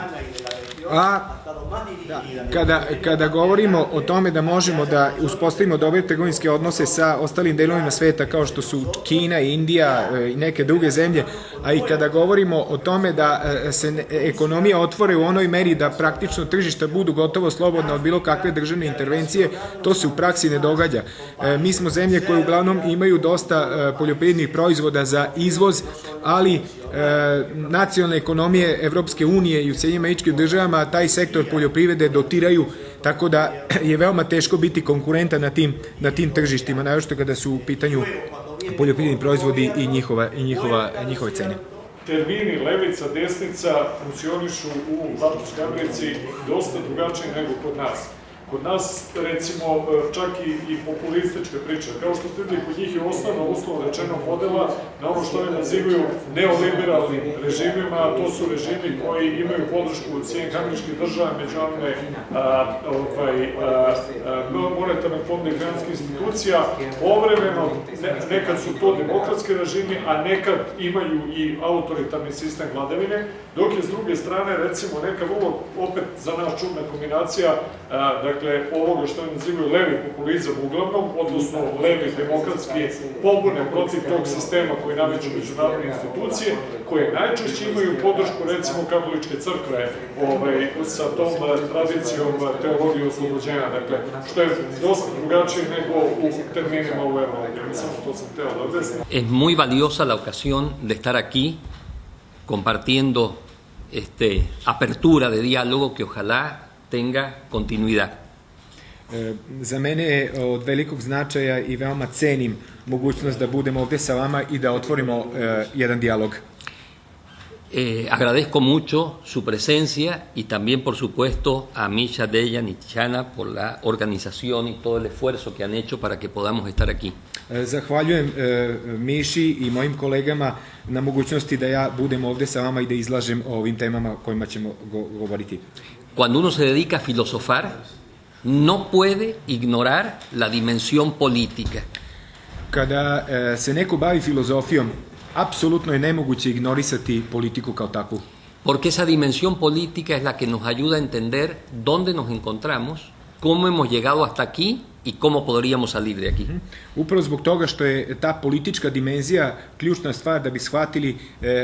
a kada govorimo o tome da možemo da uspostavimo dobre trgovinske odnose sa ostalim delovima sveta kao što su Kina, Indija i neke druge zemlje, a i kada govorimo o tome da se ekonomija otvore u onoj meri da praktično tržišta budu gotovo slobodna od bilo kakve državne intervencije, to se u praksi ne događa. Mi smo zemlje koje uglavnom imaju dosta poljoprivrednih proizvoda za izvoz, ali nacionalne ekonomije Evropske unije i u Sjedinjenim Američkim Državama taj sektor poljoprivrede dotiraju, tako da je veoma teško biti konkurentan na tim tržištima, naročito kada su u pitanju poljoprivredni proizvodi i njihove cene. Termini levica, desnica funkcionišu u Latinskoj Americi dosta drugačije nego kod nas. Kod nas, recimo, čak i populističke priče, kao što ste vidjeli, kod njih je osnovno uslovno rečeno podela na ono što oni nazivaju neoliberalnim režimima, a to su režimi koji imaju podršku od Sjedinjenih Američkih Država, međunarodne monetarnog fonda i financijskih institucija, povremeno, nekad su to demokratski režimi, a nekad imaju i autoritarni sistem vladavine, dok je s druge strane, recimo, neka vrlo, opet za nas čudna kombinacija, dakle, ovoga što je nazivaju levi populizam uglavnom, odnosno levi demokratski pobune protiv tog sistema koji nameću međunarodne institucije, koje najčešće imaju podršku, recimo, katoličke crkve sa tom tradicijom teologije oslobođenja, dakle, što je dosta drugačije nego u terminima u Evropi. Samo to sam hteo da objasnim. Es muy valiosa la ocasión de estar aquí compartiendo apertura de diálogo que ojalá tenga continuidad. Za mene je od velikog značaja i veoma cenim mogućnost da budem ovde sa vama i da otvorimo jedan dijalog. Agradezco mucho su presencia y también, por supuesto, a Misha, Dejan y Chana por la organización y todo el esfuerzo que han hecho para que podamos estar aquí. Zahvaljujem Miši i mojim kolegama na mogućnosti da ja budem ovde sa vama i da izlažem o ovim temama o kojima ćemo govoriti. Cuando uno se dedica a filosofar, no puede ignorar la dimensión política. Kada se neko bavi filozofijom, apsolutno je nemoguće ignorisati politiku kao takvu. Porque esa dimensión política es la que nos ayuda a entender dónde nos encontramos, cómo hemos llegado hasta aquí y cómo podríamos salir de aquí. Upravo zbog toga što je ta politička dimenzija ključna stvar da bi shvatili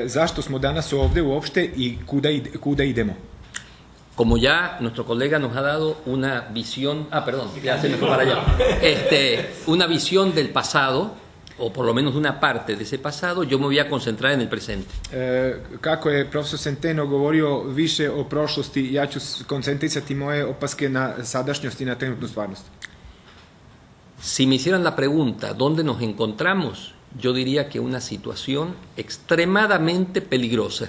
zašto smo danas ovde uopšte i kuda idemo. Como ya nuestro colega nos ha dado una visión, ya se me fue para allá, una visión del pasado, o por lo menos una parte de ese pasado, yo me voy a concentrar en el presente. Kako je profesor Centeno govorio više o prošlosti, ja ću koncentrisati moje opaske na sadašnjost i na trenutnu stvarnost. Si me hicieran la pregunta ¿dónde nos encontramos? Yo diría que una situación extremadamente peligrosa.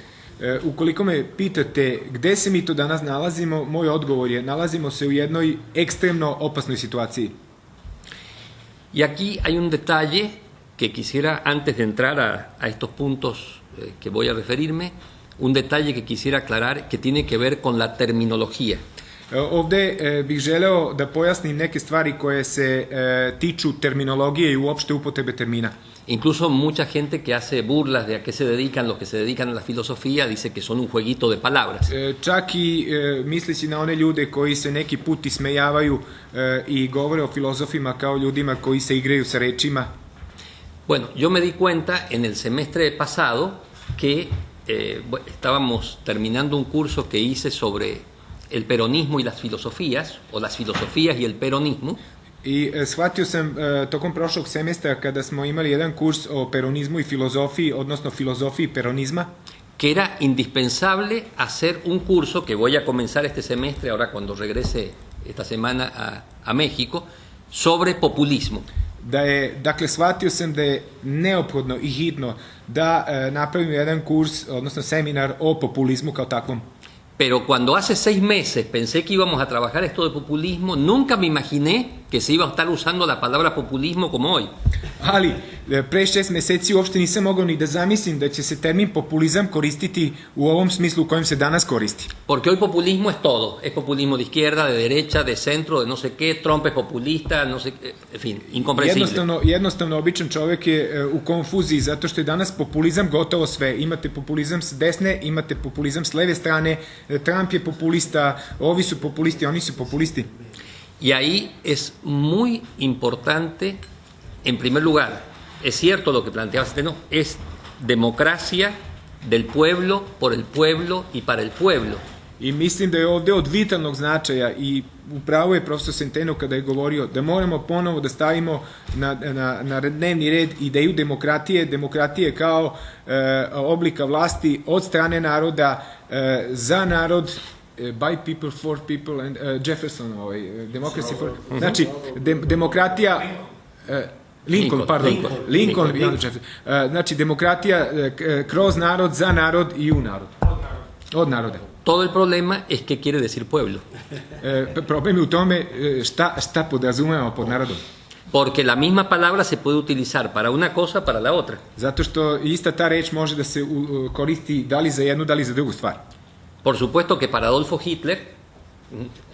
Ukoliko me pitate gde se mi to danas nalazimo, moj odgovor je nalazimo se u jednoj ekstremno opasnoj situaciji. Y aquí hay un detalle que quisiera, antes de entrar a estos puntos que voy a referirme, un detalle que quisiera aclarar que tiene que ver con la terminología. Ovde bih želeo da pojasnim neke stvari koje se tiču terminologije i uopšte upotrebe termina. Incluso mucha gente que hace burlas de a qué se dedican, los que se dedican a la filosofía, dice que son un jueguito de palabras. Čak i misleći na one ljude koji se neki put ismejavaju i govore o filozofima kao ljudima koji se igraju sa rečima. Bueno, yo me di cuenta en el semestre pasado que estábamos terminando un curso que hice sobre el peronismo y las filosofías, o las filosofías y el peronismo. I shvatio sam tokom prošlog semestra kada smo imali jedan kurs o peronizmu i filozofiji, odnosno filozofiji peronizma, que era indispensable hacer un curso que voy a comenzar este semestre, ahora cuando regrese esta semana a México, sobre populismo. Dakle, shvatio sam da je neophodno i hitno da napravimo jedan kurs, odnosno seminar o populizmu kao takvom. Pero cuando hace 6 meses pensé que íbamos a trabajar esto de populismo, nunca me imaginé que se iba a estar usando la palabra populismo como hoy. Ali, pre 6 meseci uopšte nisam mogao ni da zamislim da će se termin populizam koristiti u ovom smislu u kojem se danas koristi. Porque hoy populismo es todo. Es populismo de izquierda, de derecha, de centro, de no sé qué, Trump es populista, no sé qué, en fin, incomprensible. Jednostavno, običan čovjek je u konfuziji, zato što je danas populizam gotovo sve. Imate populizam s desne, imate populizam s leve strane, Trump je populista, ovi su populisti, oni su populisti. Y ahí es muy importante, en primer lugar, es cierto lo que planteaba Centeno, es democracia del pueblo, por el pueblo y para el pueblo. I mislim da je ovde od vitalnog značaja i upravo je profesor Centeno kada je govorio da moramo ponovo da stavimo na dnevni red ideju demokratije kao oblika vlasti od strane naroda za narod, by people, for people, and Jefferson, democracy for... Znači, demokratija... Lincoln. Znači, demokratija kroz narod, za narod i u narod. Od naroda. Todo el problema es qué quiere decir pueblo. Problem je u tome šta podrazumevamo pod narodom. Porque la misma palabra se puede utilizar para una cosa, para la otra. Zato što ista ta reč može da se koristi da li za jednu, da li za drugu stvar. Por supuesto que para Adolfo Hitler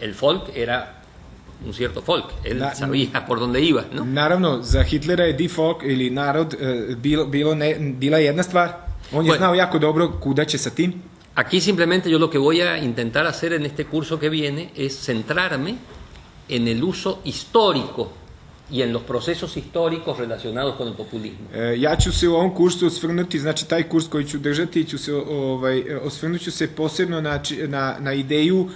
el folk era un cierto folk. Él Da- sabía por dónde iba, ¿no? Naravno, za Hitlera je die Volk ili narod bila jedna stvar. On je Bueno. znao jako dobro kuda će sa tim. Aquí simplemente yo lo que voy a intentar hacer en este curso que viene es centrarme en el uso histórico y en los procesos históricos relacionados con el populismo. Ja ću se u ovom kursu osvrnuti, znači taj kurs koji ću držati, osvrnut ću se posebno na ideju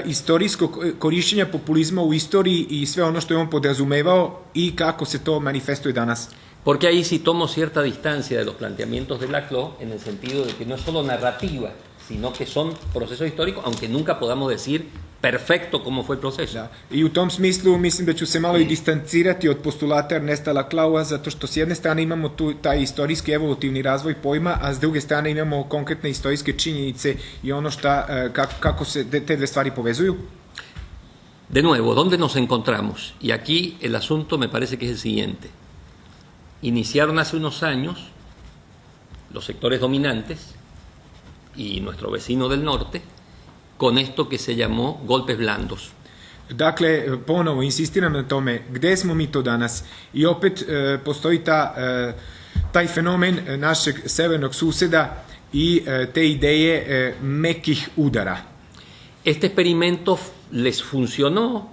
istorijskog korišćenja populizma u istoriji i sve ono što je on podrazumevao i kako se to manifestuje danas. Porque ahí sí tomo cierta distancia de los planteamientos de Laclau en el sentido de que no es solo narrativa, sino que son procesos históricos, aunque nunca podamos decir perfecto cómo fue el proceso. Da. I u tom smislu mislim da ću se malo i distancirati od postulata Ernesta Laclaua, zato što s jedne strane imamo tu taj istorijski evolutivni razvoj pojma, a s druge strane imamo konkretne istorijske činjenice i ono kako se te dve stvari povezuju. De nuevo, ¿dónde nos encontramos? Y aquí el asunto me parece que es el siguiente. Iniciaron hace unos años los sectores dominantes y nuestro vecino del norte con esto que se llamó golpes blandos. Dakle, ponovo insistiram na tome, gde smo mi to danas? I opet postoji taj fenomen našeg severnog suseda i te ideje mekih udara. Este experimento les funcionó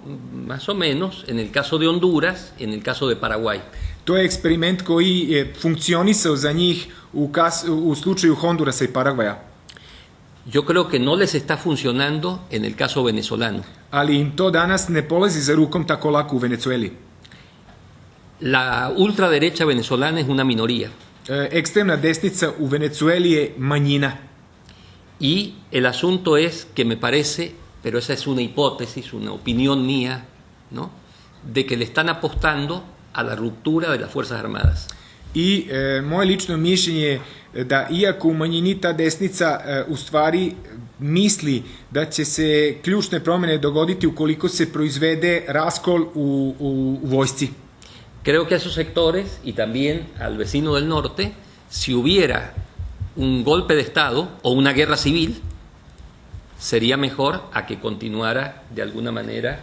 más o menos en el caso de Honduras, en el caso de Paraguay. To je eksperiment koji je funkcionisao za njih u slučaju Hondurasa i Paragvaja. Yo creo que no les está funcionando en el caso venezolano. Ali im to danas ne polazi za rukom tako lako u Venecueli. La ultraderecha venezolana es una minoría. Ekstremna desnica u Venecueli je manjina. Y el asunto es que me parece, pero esa es una hipótesis, una opinión mía, ¿no?, de que le están apostando a la ruptura de las Fuerzas Armadas. I moje lično mišljenje je da iako u manjini ta desnica u stvari misli da će se ključne promjene dogoditi ukoliko se proizvede raskol u vojsci. Creo que a esos sectores y también al vecino del norte, si hubiera un golpe de Estado o una guerra civil, sería mejor a que continuara de alguna manera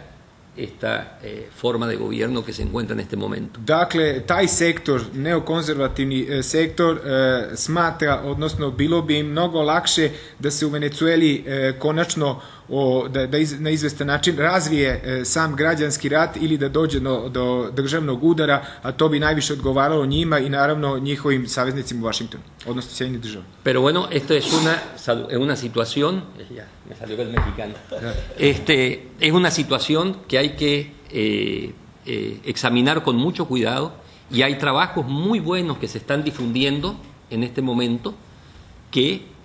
esta forma de gobierno que se encuentra en este momento. Dakle, taj sektor, neokonzervativni sektor, smatra, odnosno bilo bi im mnogo lakše da se u Venecueli konačno na izvestan način razvije sam građanski rat ili da dođe do državnog udara, a to bi najviše odgovaralo njima i naravno njihovim saveznicima u Vašingtonu, odnosno Sjedinjenih država. Pero bueno, esto es una situación, ya me salió el mexicano, es una situación que hay que examinar con mucho cuidado y hay trabajos muy buenos que se están difundiendo en este momento que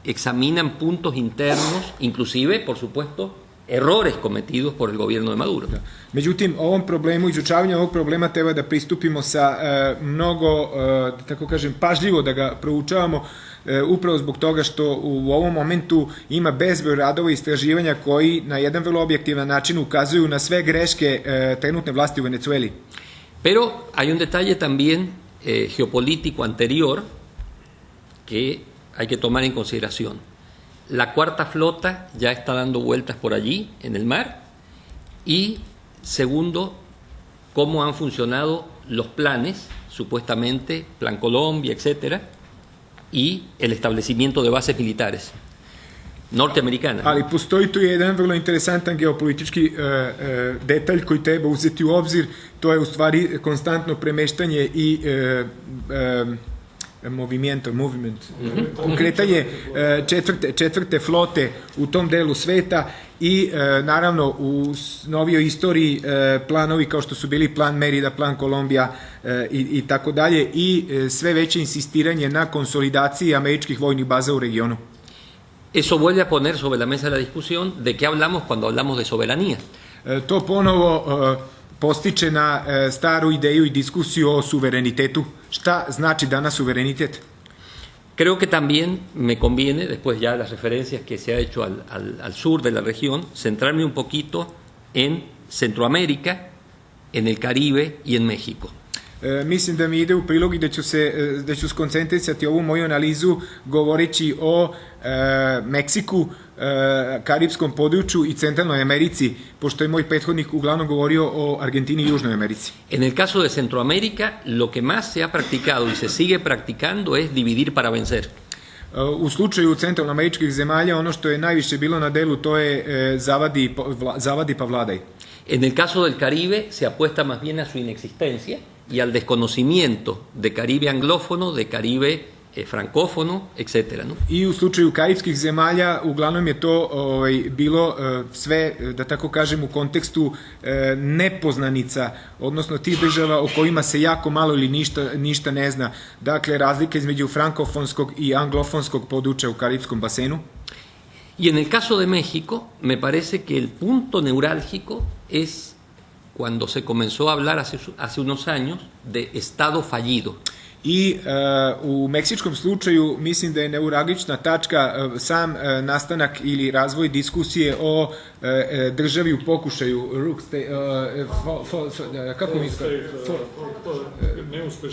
examinan puntos internos, inclusive, por supuesto, errores cometidos por el gobierno de Maduro. Međutim, ovom problemu, izučavanju ovog problema treba da pristupimo sa mnogo, tako kažem, pažljivo da ga proučavamo, upravo zbog toga što u ovom momentu ima bezbroj radova i istraživanja koji na jedan vrlo objektivan način ukazuju na sve greške trenutne vlasti u Venecueli. Pero hay un detalle también geopolítico anterior que hay que tomar en consideración. La cuarta flota ya está dando vueltas por allí, en el mar, y segundo, cómo han funcionado los planes, supuestamente, Plan Colombia, etcétera, y el establecimiento de bases militares norteamericanas. Ali postoji tu jedan vrlo interesantan geopolitički detalj koji treba uzeti u obzir, to je u stvari konstantno premeštanje i moviment, kretanje četvrte flote u tom delu sveta i naravno u novijoj istoriji planovi kao što su bili plan Merida, plan Kolumbija i tako dalje i sve veće insistiranje na konsolidaciji američkih vojnih baza u regionu. Eso vuelve a poner sobre la mesa la discusión de qué hablamos cuando hablamos de soberanía. To ponovo postiče na staru ideju i diskusiju o suverenitetu. Šta znači danas suverenitet? Creo que también me conviene, después ya de las referencias que se ha hecho al sur de la región, centrarme un poquito en Centroamérica, en el Caribe y en México. Mislim da mi ide u prilog i da ću skoncentrisati ovu moju analizu govoreći o Meksiku, Karibskom području i Centralnoj Americi, pošto je moj prethodnik uglavnom govorio o Argentini i Južnoj Americi. En el caso de Centroamérica, lo que más se ha practicado y se sigue practicando es dividir para vencer. U slučaju centralnoameričkih zemalja ono što je najviše bilo na delu to je zavadi pa vladaj. En el caso del Caribe se apuesta más bien a su inexistencia y al desconocimiento de Caribe anglófono, de Caribe frankófono, etcétera, ¿no? I u slučaju karibskih zemalja uglavnom je to bilo sve, da tako kažem, u kontekstu nepoznanica, odnosno tih država o kojima se jako malo ili ništa ne zna. Dakle, razlika između frankofonskog i anglofonskog područja u karibskom basenu. Y en el caso de México, me parece que el punto neurálgico es cuando se comenzó a hablar hace unos años de Estado fallido. I u meksičkom slučaju mislim da je neuralgična tačka sam nastanak ili razvoj diskusije o državi u pokušaju kako mi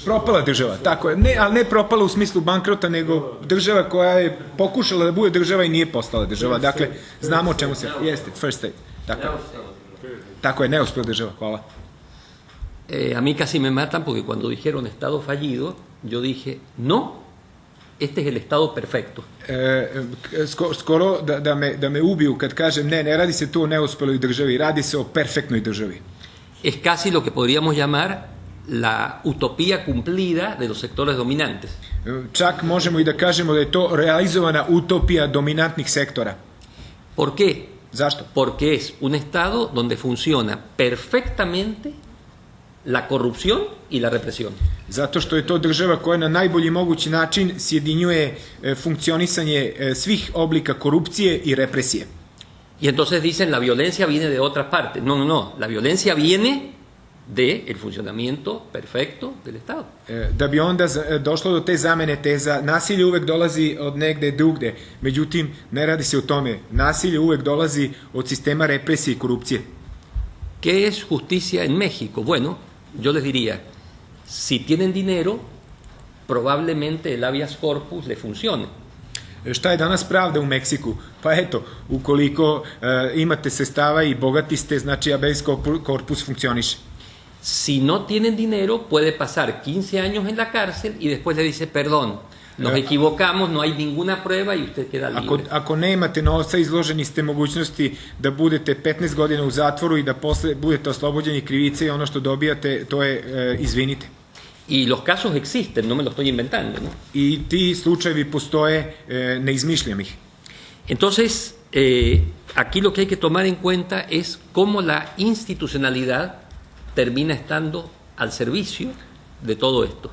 propala država, tako je, ali ne propala u smislu bankrota, nego država koja je pokušala da bude država i nije postala država. Dakle, znamo o čemu se jeste, first state. Tako je, neuspela država, hvala. A mí casi me matan porque cuando dijeron Estado fallido, yo dije, no, este es el Estado perfecto. Skoro da me ubiju kad kažem ne radi se tu o neuspeloj državi, radi se o perfektnoj državi. Es casi lo que podríamos llamar la utopía cumplida de los sectores dominantes. Čak možemo i da kažemo da je to realizovana utopija dominantnih sektora. ¿Por qué? Zašto? Porque es un Estado donde funciona perfectamente la corrupción y la represión. Zato što je to država koja na najbolji mogući način sjedinjuje funkcionisanje svih oblika korupcije i represije. Y entonces dicen la violencia viene de otras partes. No, la violencia viene de el funcionamiento perfecto del Estado. Da bi onda došlo do te zamene teza, nasilje uvek dolazi od negde drugde. Međutim, ne radi se o tome. Nasilje uvek dolazi od sistema represije i korupcije. ¿Qué es justicia en México? Bueno, yo les diría, si tienen dinero, probablemente el habeas corpus le funcione. Šta je danas pravda u Meksiku? Pa eto, ukoliko imate sredstava i bogati ste, znači habeas corpus funkcioniše. Si no tienen dinero, puede pasar 15 años en la cárcel y después le dice, perdón, nos equivocamos, no hay ninguna prueba y usted queda libre. Ako nemate novca, izloženi ste mogućnosti da budete 15 godina u zatvoru i da posle budete oslobođeni krivice i ono što dobijate, to je izvinite. Y los casos existen, no me lo estoy inventando, ¿no? I ti slučajevi postoje, ne izmišljam ih. Entonces, aquí lo que hay que tomar en cuenta es cómo la institucionalidad termina estando al servicio de todo esto.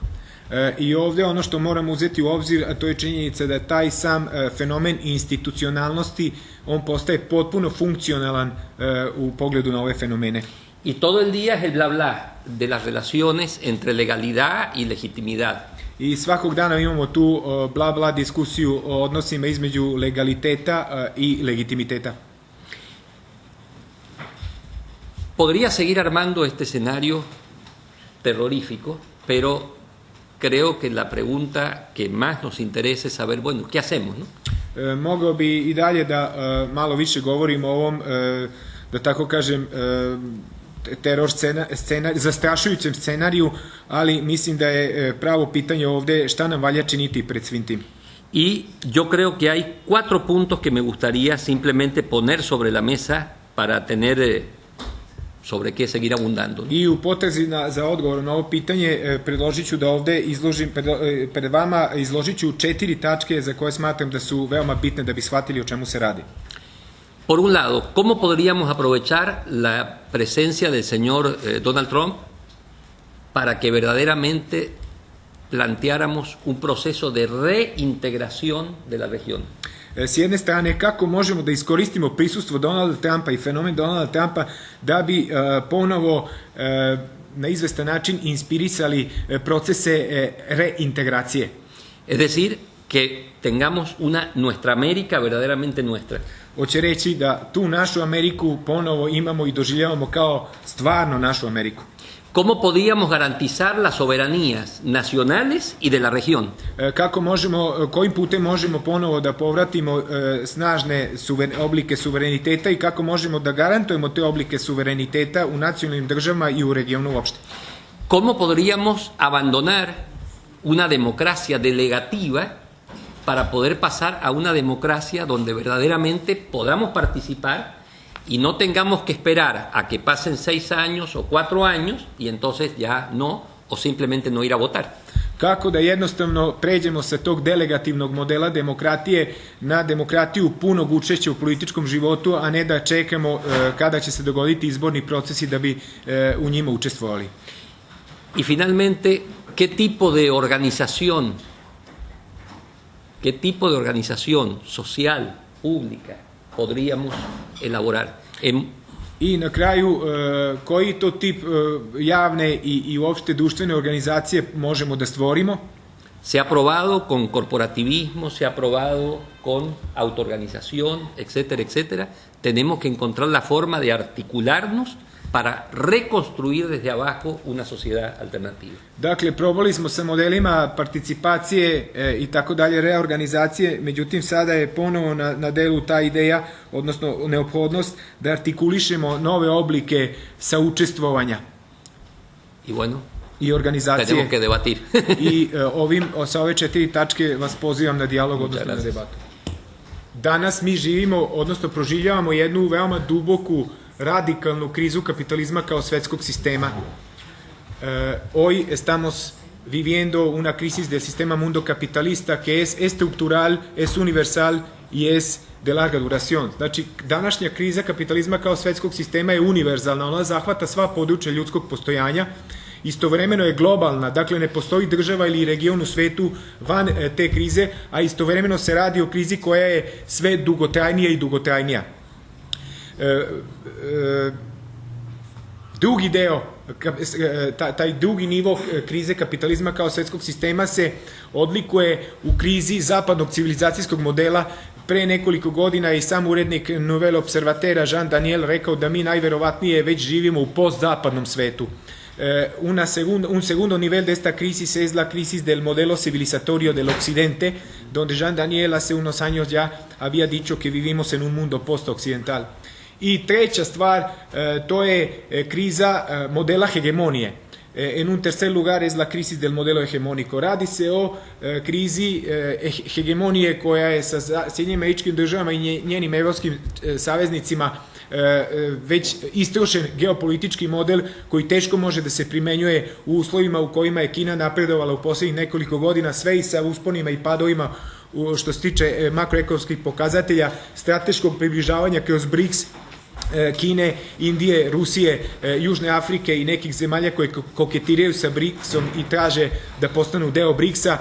I ovde ono što moramo uzeti u obzir, a to je činjenica da taj sam fenomen institucionalnosti, on postaje potpuno funkcionalan u pogledu na ove fenomene. Y todo el día es el bla bla de las relaciones entre legalidad y legitimidad. I svakog dana imamo tu bla bla diskusiju o odnosima između legaliteta i legitimiteta. Podría seguir armando este escenario terrorífico, pero creo que la pregunta que más nos interesa es saber, bueno, ¿qué hacemos, no? Mogao bi i dalje da malo više govorim o ovom, da tako kažem, teror zastrašujućem scenariju, ali mislim da je pravo pitanje ovde šta nam valja činiti pred svim tim. Y yo creo que hay 4 puntos que me gustaría simplemente poner sobre la mesa para tener sobre qué seguir abundando. I u potrazi za odgovor na ovo pitanje predložit ću da ovde izložim, pred vama izložit ću 4 tačke za koje smatram da su veoma bitne da bi shvatili o čemu se radi. Por un lado, ¿cómo podríamos aprovechar la presencia del señor Donald Trump para que verdaderamente planteáramos un proceso de reintegración de la región? S jedne strane, kako možemo da iskoristimo prisustvo Donalda Trumpa i fenomen Donalda Trumpa da bi ponovo na izvestan način inspirisali procese reintegracije? Es decir, que tengamos una nuestra América verdaderamente nuestra. Hoće reći da tu našu Ameriku ponovo imamo i doživljavamo kao stvarno našu Ameriku. ¿Cómo podríamos garantizar las soberanías nacionales y de la región? Kako možemo, kojim putem možemo ponovo da povratimo snažne oblike suvereniteta i kako možemo da garantujemo te oblike suvereniteta u nacionalnim državama i u regionu uopšte? ¿Cómo podríamos abandonar una democracia delegativa para poder pasar a una democracia donde verdaderamente podamos participar y no tengamos que esperar a que pasen 6 años o 4 años y entonces ya no, o simplemente no ir a votar? Kako da jednostavno pređemo sa tog delegativnog modela demokratije na demokratiju punog učešća u političkom životu, a ne da čekamo kada će se dogoditi izborni procesi da bi u njima učestvovali. Y finalmente, ¿qué tipo de organización social, pública, podríamos elaborar? I na kraju, koji to tip javne i uopšte društvene organizacije možemo da stvorimo? Se ha probado con corporativismo, se ha probado con autoorganización, etcétera, etcétera. Tenemos que encontrar la forma de articularnos para reconstruir desde abajo una sociedad alternativa. Dakle, probali smo sa modelima participacije i tako dalje, reorganizacije, međutim sada je ponovo na delu ta ideja, odnosno neophodnost da artikulišemo nove oblike saučestvovanja I bueno, i organizacije. tenemos que debatir. I sa ove 4 tačke vas pozivam na dijalog, odnosno na debatu. Danas mi živimo, odnosno proživljavamo jednu veoma duboku radikalnu krizu kapitalizma kao svetskog sistema. Hoy estamos viviendo una crisis del sistema mundo capitalista que es estructural, es universal y es de larga duración. Znači, današnja kriza kapitalizma kao svetskog sistema je univerzalna, ona zahvata sva područja ljudskog postojanja, istovremeno je globalna, dakle ne postoji država ili region u svetu van te krize, a istovremeno se radi o krizi koja je sve dugotrajnija i dugotrajnija. Drugi deo, taj drugi nivo krize kapitalizma kao svetskog sistema se odlikuje u krizi zapadnog civilizacijskog modela. Pre nekoliko godina je i sam urednik Nouvelle Observatera Jean Daniel rekao da mi najverovatnije već živimo u postzapadnom svetu. Un segundo nivel de esta crisis es la crisis del modelo civilizatorio del occidente, donde Jean Daniel hace unos años ya había dicho que vivimos en un mundo post-occidental. I treća stvar, to je kriza modela hegemonije. En un tercer lugar es la crisis del modelo hegemónico. Radi se o krizi hegemonije koja je sa Sjedinjenim Američkim Državama i njenim evropskim saveznicima već istrošen geopolitički model koji teško može da se primenjuje u uslovima u kojima je Kina napredovala u poslednjih nekoliko godina, sve i sa usponima i padovima što se tiče makroekonomskih pokazatelja, strateškog približavanja kroz BRICS, Kine, Indije, Rusije, Južne Afrike i nekih zemalja koje koketiraju sa BRICS-om i traže da postanu deo BRICS-a.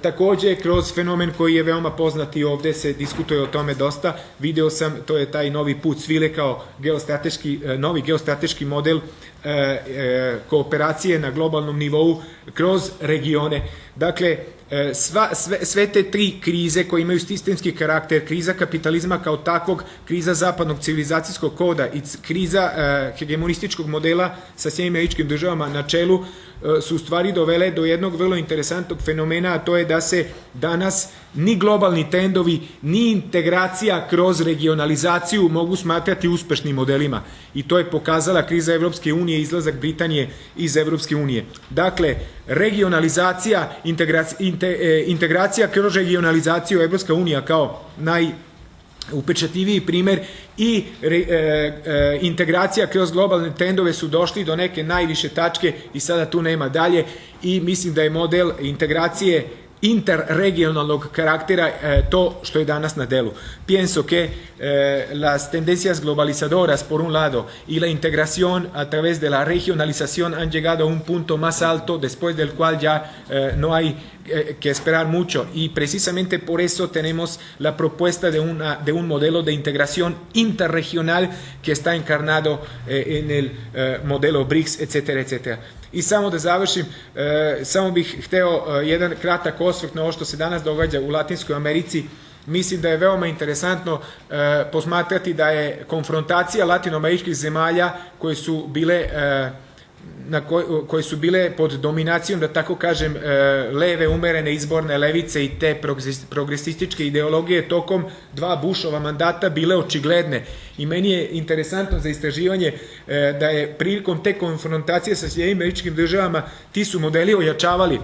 Takođe, kroz fenomen koji je veoma poznat i ovde se diskutuje o tome dosta, video sam, to je taj novi put svile kao novi geostrateški model kooperacije na globalnom nivou kroz regione. Dakle, sve te 3 krize koje imaju sistemski karakter, kriza kapitalizma kao takvog, kriza zapadnog civilizacijskog koda i kriza hegemonističkog modela sa Sjedinjenim Američkim Državama na čelu, su u stvari dovele do jednog vrlo interesantnog fenomena, a to je da se danas ni globalni trendovi, ni integracija kroz regionalizaciju mogu smatrati uspešnim modelima. I to je pokazala kriza Evropske unije i izlazak Britanije iz Evropske unije. Dakle, regionalizacija, integracija kroz regionalizaciju, Evropska unija kao upečatljiviji primer i integracija kroz globalne trendove su došli do neke najviše tačke i sada tu nema dalje i mislim da je model integracije interregionalnog karaktera to što je danas na delu. Pienso que las tendencias globalizadoras por un lado y la integración a través de la regionalización han llegado a un punto más alto después del cual ya no hay que esperar mucho y precisamente por eso tenemos la propuesta de un modelo de integración interregional que está encarnado en el modelo BRICS, etcétera, etcétera. I samo da završim, samo bih hteo jedan kratak osvrt na ovo što se danas događa u Latinskoj Americi. Mislim da je veoma interesantno posmatrati da je konfrontacija latinoameričkih zemalja koje su bile koje su bile pod dominacijom, da tako kažem, leve, umerene izborne levice i te progresističke ideologije tokom 2 Bushova mandata bile očigledne. I meni je interesantno za istraživanje da je prilikom te konfrontacije sa Sjedinjenim Američkim Državama ti su modeli ojačavali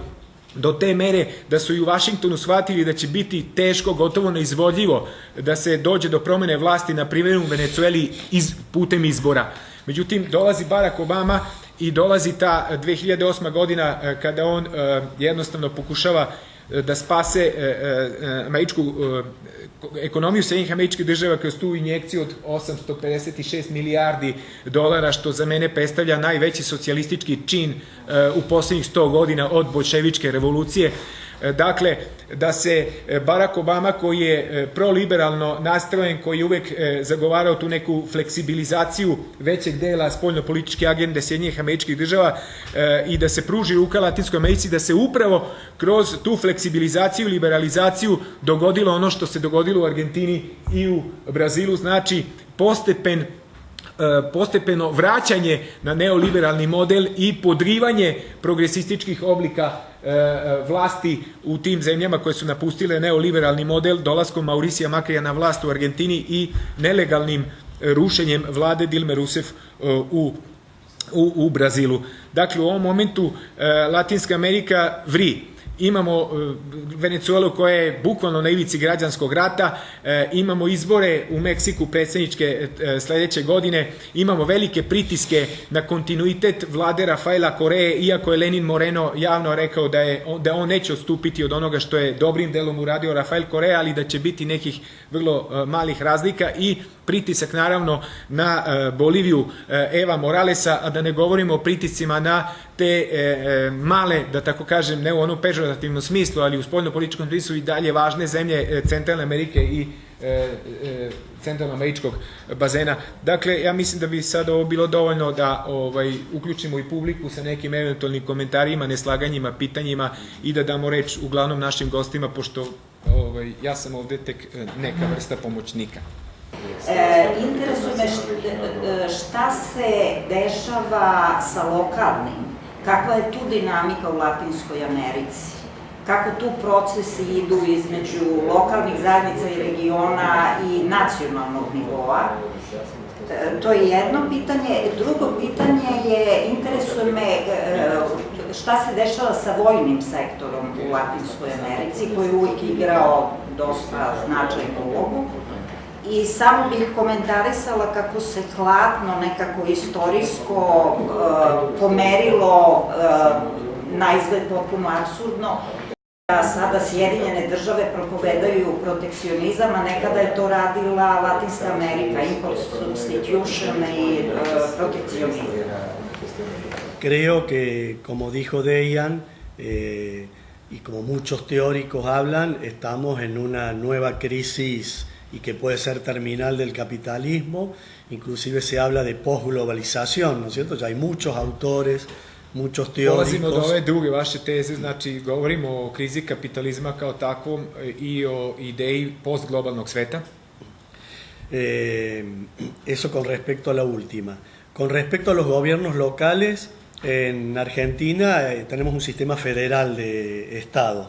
do te mere da su i u Vašingtonu shvatili da će biti teško, gotovo neizvodljivo da se dođe do promene vlasti, na primjer u Venecueli putem izbora. Međutim, dolazi Barack Obama i dolazi ta 2008. godina kada on jednostavno pokušava da spase američku ekonomiju Sjedinjenih Američkih Država kroz tu injekciju od 856 milijardi dolara, što za mene predstavlja najveći socijalistički čin u poslednjih 100 godina od bolševičke revolucije. Dakle, da se Barack Obama, koji je proliberalno nastrojen, koji je uvek zagovarao tu neku fleksibilizaciju većeg dela spoljnopolitičke agende Sjedinjenih Američkih Država i da se pruži ruka Latinskoj Americi, da se upravo kroz tu fleksibilizaciju i liberalizaciju dogodilo ono što se dogodilo u Argentini i u Brazilu, znači postepeno vraćanje na neoliberalni model i podrivanje progresističkih oblika vlasti u tim zemljama koje su napustile neoliberalni model dolaskom Mauricija Makrija na vlast u Argentini i nelegalnim rušenjem vlade Dilme Rousseff u Brazilu. Dakle, u ovom momentu Latinska Amerika vri. Imamo Venecuelu koja je bukvalno na ivici građanskog rata, imamo izbore u Meksiku predsjedničke sledeće godine, imamo velike pritiske na kontinuitet vlade Rafaela Koreje, iako je Lenin Moreno javno rekao da on neće odstupiti od onoga što je dobrim delom uradio Rafael Korea, ali da će biti nekih vrlo malih razlika, i pritisak naravno na Boliviju Eva Moralesa, a da ne govorimo o pritiscima na te male, da tako kažem, ne u onom pežorativnom smislu, ali u spoljnopolitičkom smislu i dalje važne zemlje Centralne Amerike i centralnoameričkog bazena. Dakle, ja mislim da bi sad ovo bilo dovoljno da uključimo i publiku sa nekim eventualnim komentarima, neslaganjima, pitanjima i da damo reč uglavnom našim gostima, pošto ja sam ovde tek neka vrsta pomoćnika. Interesuje me šta se dešava sa lokalnim, kakva je tu dinamika u Latinskoj Americi, kako tu procesi idu između lokalnih zajednica i regiona i nacionalnog nivoa. To je jedno pitanje. Drugo pitanje je, interesuje me šta se dešava sa vojnim sektorom u Latinskoj Americi, koji je uvijek igrao dosta značajnu ulogu. I samo bih komentarisala kako se hladno, nekako istorijsko pomerilo, na izgled potpuno apsurdno, da sada Sjedinjene Države propovedaju protekcionizam, a nekada je to radila Latinska Amerika, import substitution i protekcionizam. Creo que, como dijo Dejan, y como muchos teóricos hablan, estamos en una nueva crisis y que puede ser terminal del capitalismo, inclusive se habla de posglobalización, ¿no es cierto? Ya hay muchos autores, muchos teóricos. Polazimo od ove druge vaše teze, znači govorimo o krizi kapitalizma kao takvom i o ideji postglobalnog sveta. Eso con respecto a la última. Con respecto a los gobiernos locales, en Argentina tenemos un sistema federal de Estado.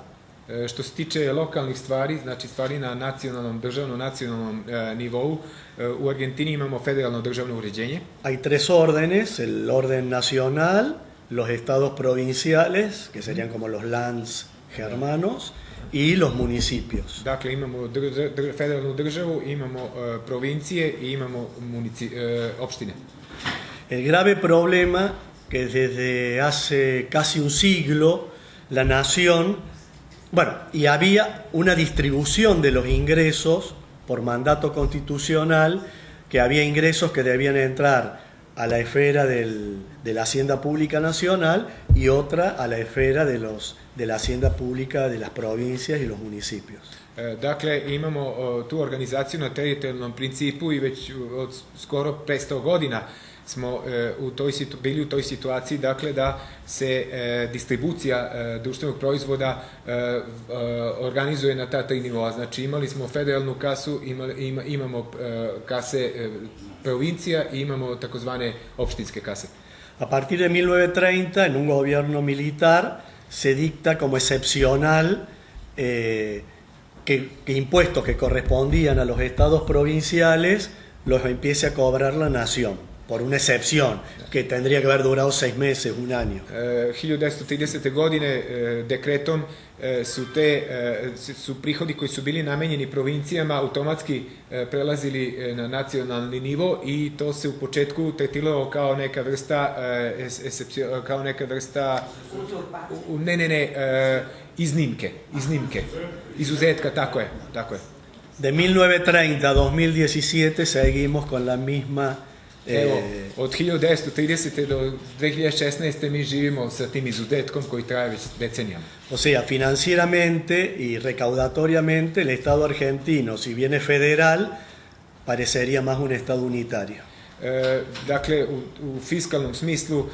Što se tiče lokalnih stvari, znači stvari na nacionalnom, državno-nacionalnom nivou, u Argentini imamo federalno državno uređenje. Hay 3 órdenes, el orden nacional, los estados provinciales, que serían como los lands germanos, y los municipios. Dakle, imamo federalnu državu, imamo provincije i imamo opštine. El grave problema que desde hace casi un siglo la nación, bueno, y había una distribución de los ingresos por mandato constitucional, que había ingresos que debían entrar a la esfera de la hacienda pública nacional y otra a la esfera de la hacienda pública de las provincias y los municipios. Dakle, imamo tu organizaciju na teritorijalnom principu i već od skoro 500 godina smo bili u toj situaciji, dakle, da se distribucija društvenog proizvoda organizuje na ta 3 nivoa. Znači, imali smo federalnu kasu, imamo kase provincija i imamo takozvane opštinske kase. A partir de 1930, en un gobierno militar, se dicta como excepcional que impuestos que correspondían a los estados provinciales los empiece a cobrar la nación, por una excepción que tendría que haber durado 6 meses, un año. 1930. godine dekretom su prihodi koji su bili namenjeni provincijama automatski prelazili na nacionalni nivo i to se u početku tretiralo kao neka vrsta iznimke, izuzetka, tako je. De 1930 a 2017 seguimos con la misma... Evo, od 1930. do 2016. mi živimo sa tim izuzetkom koji traje već decenijama. O sea, financieramente y recaudatoriamente el Estado argentino, si bien es federal, parecería más un Estado unitario. Dakle, u fiskalnom smislu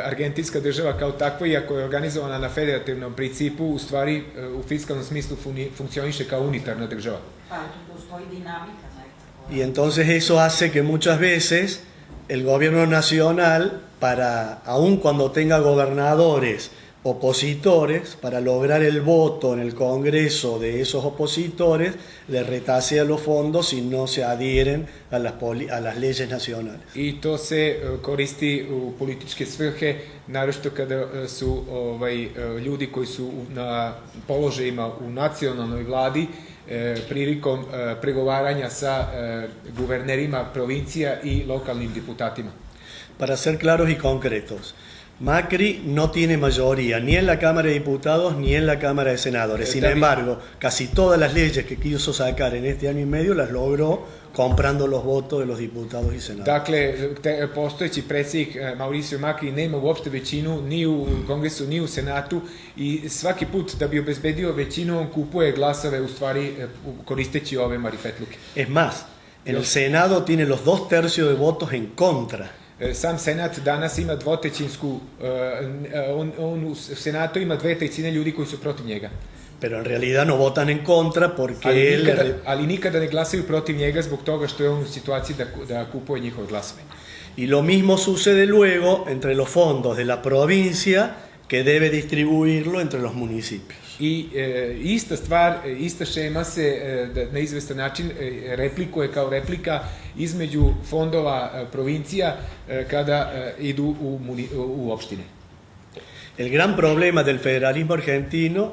argentinska država kao takva, iako je organizovana na federativnom principu, u stvari u fiskalnom smislu funkcioniše kao unitarna država. Pa tu postoji dinamika. Y entonces eso hace que muchas veces el gobierno nacional, aun cuando tenga gobernadores opositores, para lograr el voto en el Congreso de esos opositores, le retasea los fondos si no se adhieren a las leyes nacionales. I to se koristi u političke svrhe, naročito kada su ljudi koji su na položajima u nacionalnoj vladi prilikom pregovaranja sa guvernerima provincija i lokalnim deputatima. Para ser claros y concretos, Macri no tiene mayoría ni en la Cámara de Diputados ni en la Cámara de Senadores. Sin embargo, casi todas las leyes que quiso sacar en este año y medio las logró comprando los votos de los diputados y senadores. Dakle, postojeći predsjednik Mauricio Macri nema uopšte većinu ni u Kongresu ni u Senatu i svaki put da bi obezbedio većinu on kupuje glasove u stvari koristeći ove marifetluke. Es más, en el Senado tiene los 2/3 de votos en contra. Sam Senat danas ima dvotrećinsku, on u Senatu ima 2/3 ljudi koji su protiv njega. Pero en realidad no votan en contra porque ali nikada ne glasaju protiv njega zbog toga što je on u situaciji da kupuje njihove glasove. Y lo mismo sucede luego entre los fondos de la provincia que debe distribuirlo entre los municipios. I ista stvar, ista šema se na izvestan način replikuje kao replika između fondova provincija kada idu u opštine. El gran problema del federalismo argentino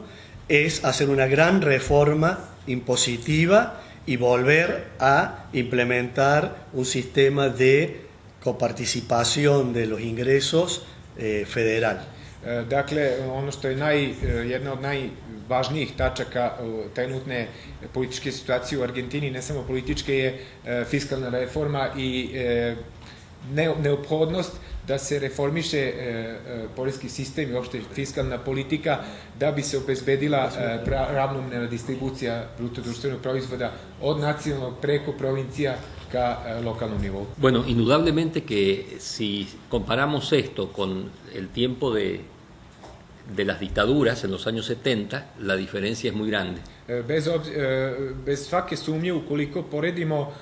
es hacer una gran reforma impositiva y volver a implementar un sistema de coparticipación de los ingresos federal. Dakle, ono što je jedna od najvažnijih tačaka trenutne političke situacije u Argentini, ne samo političke, je fiskalna reforma i neophodnost da se reformiše poreski sistem i uopšte fiskalna politika da bi se obezbedila ravnomerna distribucija bruto društvenog proizvoda od nacionalnog preko provincija ka lokalnom nivou. Bueno, indudablemente que si comparamos esto con el tiempo de las dictaduras en los años 70, la diferencia es muy grande. Bez svake sumnje, ukoliko poredimo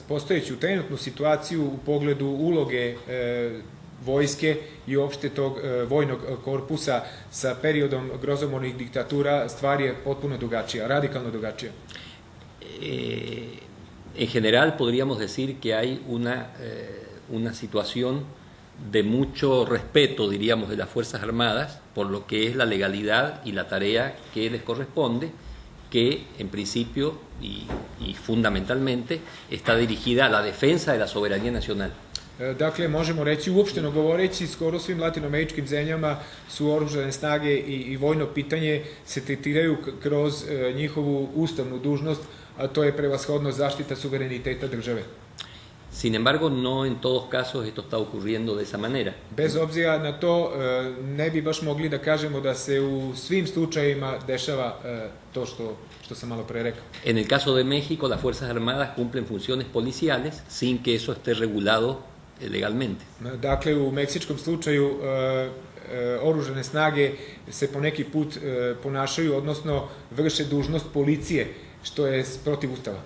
postojeću trenutnu situaciju u pogledu uloge vojske i uopšte tog vojnog korpusa sa periodom grozomornih diktatura, stvar je potpuno drugačija, radikalno drugačija. En general podríamos decir que hay una situación de mucho respeto, diríamos, de las Fuerzas Armadas por lo que es la legalidad y la tarea que les corresponde, que en principio y fundamentalmente está dirigida a la defensa de la soberanía nacional. Dakle, možemo reći, uopšteno govoreći, skoro svim latinoameričkim zemljama su oružane snage i vojno pitanje se tretiraju kroz njihovu ustavnu dužnost, a to je prevashodno zaštita suvereniteta države. Sin embargo, no en todos casos esto está ocurriendo de esa manera. Bez obzira na to, ne bi baš mogli da kažemo da se u svim slučajevima dešava to što sam malo pre rekao. En el caso de México, las Fuerzas Armadas cumplen funciones policiales sin que eso esté regulado legalmente. Dakle, u meksičkom slučaju oružane snage se po neki put ponašaju, odnosno vrše dužnost policije, što je protiv ustava.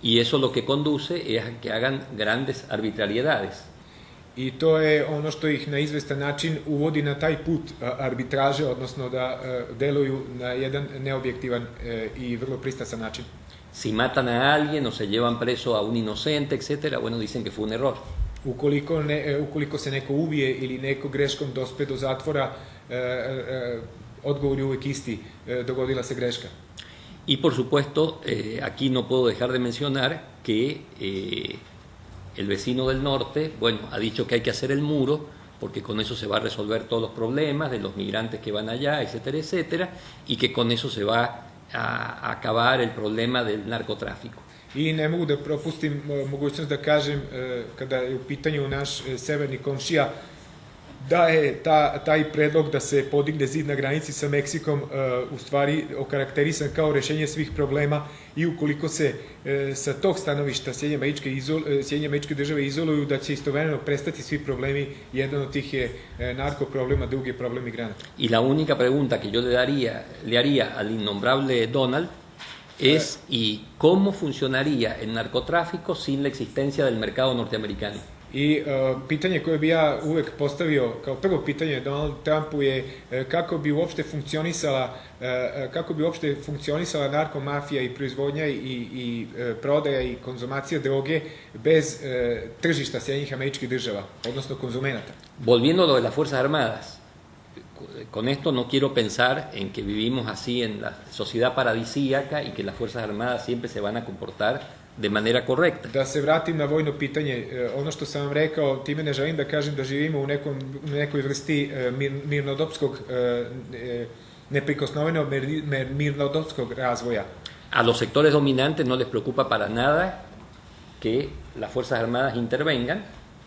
Y eso lo que conduce es a que hagan grandes arbitrariedades. I to je ono što ih na izvestan način uvodi na taj put arbitraže, odnosno da deluju na jedan neobjektivan i vrlo pristrasan način. Si matan a alguien o se llevan preso a un inocente, etcétera, bueno, dicen que fue un error. Ukoliko se neko ubije ili neko greškom dospe do zatvora, odgovor je uvek isti, dogodila se greška. Y por supuesto, aquí no puedo dejar de mencionar que el vecino del norte, bueno, ha dicho que hay que hacer el muro porque con eso se va a resolver todos los problemas de los migrantes que van allá, etcétera, etcétera, y que con eso se va a acabar el problema del narcotráfico. I ne mogu da propustim mogućnost da kažem, kada je u pitanju naš severni komšija, da je taj predlog da se podigne zid na granici sa Meksikom u stvari okarakterisan kao rešenje svih problema i ukoliko se sa tog stanovišta Sjedinjene Američke Države izoluju, da će istovremeno prestati svi problemi. Jedan od tih je narko problema, drugi je problem migranata. Y la única pregunta que yo le haría al innombrable Donald es ¿y cómo funcionaría el narcotráfico sin la existencia del mercado norteamericano? I pitanje koje bi ja uvek postavio kao prvo pitanje Donald Trumpu je kako bi uopšte funkcionisala narkomafija i proizvodnja i prodaja i konzumacija droge bez tržišta Sjedinjenih Američkih Država, odnosno konzumenata. Volviendo a lo de las Fuerzas Armadas, con esto no quiero pensar en que vivimos así en la sociedad paradisíaca y que las Fuerzas Armadas siempre se van a comportar de manera correcta. Da se vratim na vojno pitanje, ono što sam vam rekao, time ne želim da kažem da živimo u nekoj vrsti mirnodopskog, neprikosnovenog mirnodopskog razvoja. A los sectores dominantes no les preocupa para nada que las Fuerzas Armadas intervengan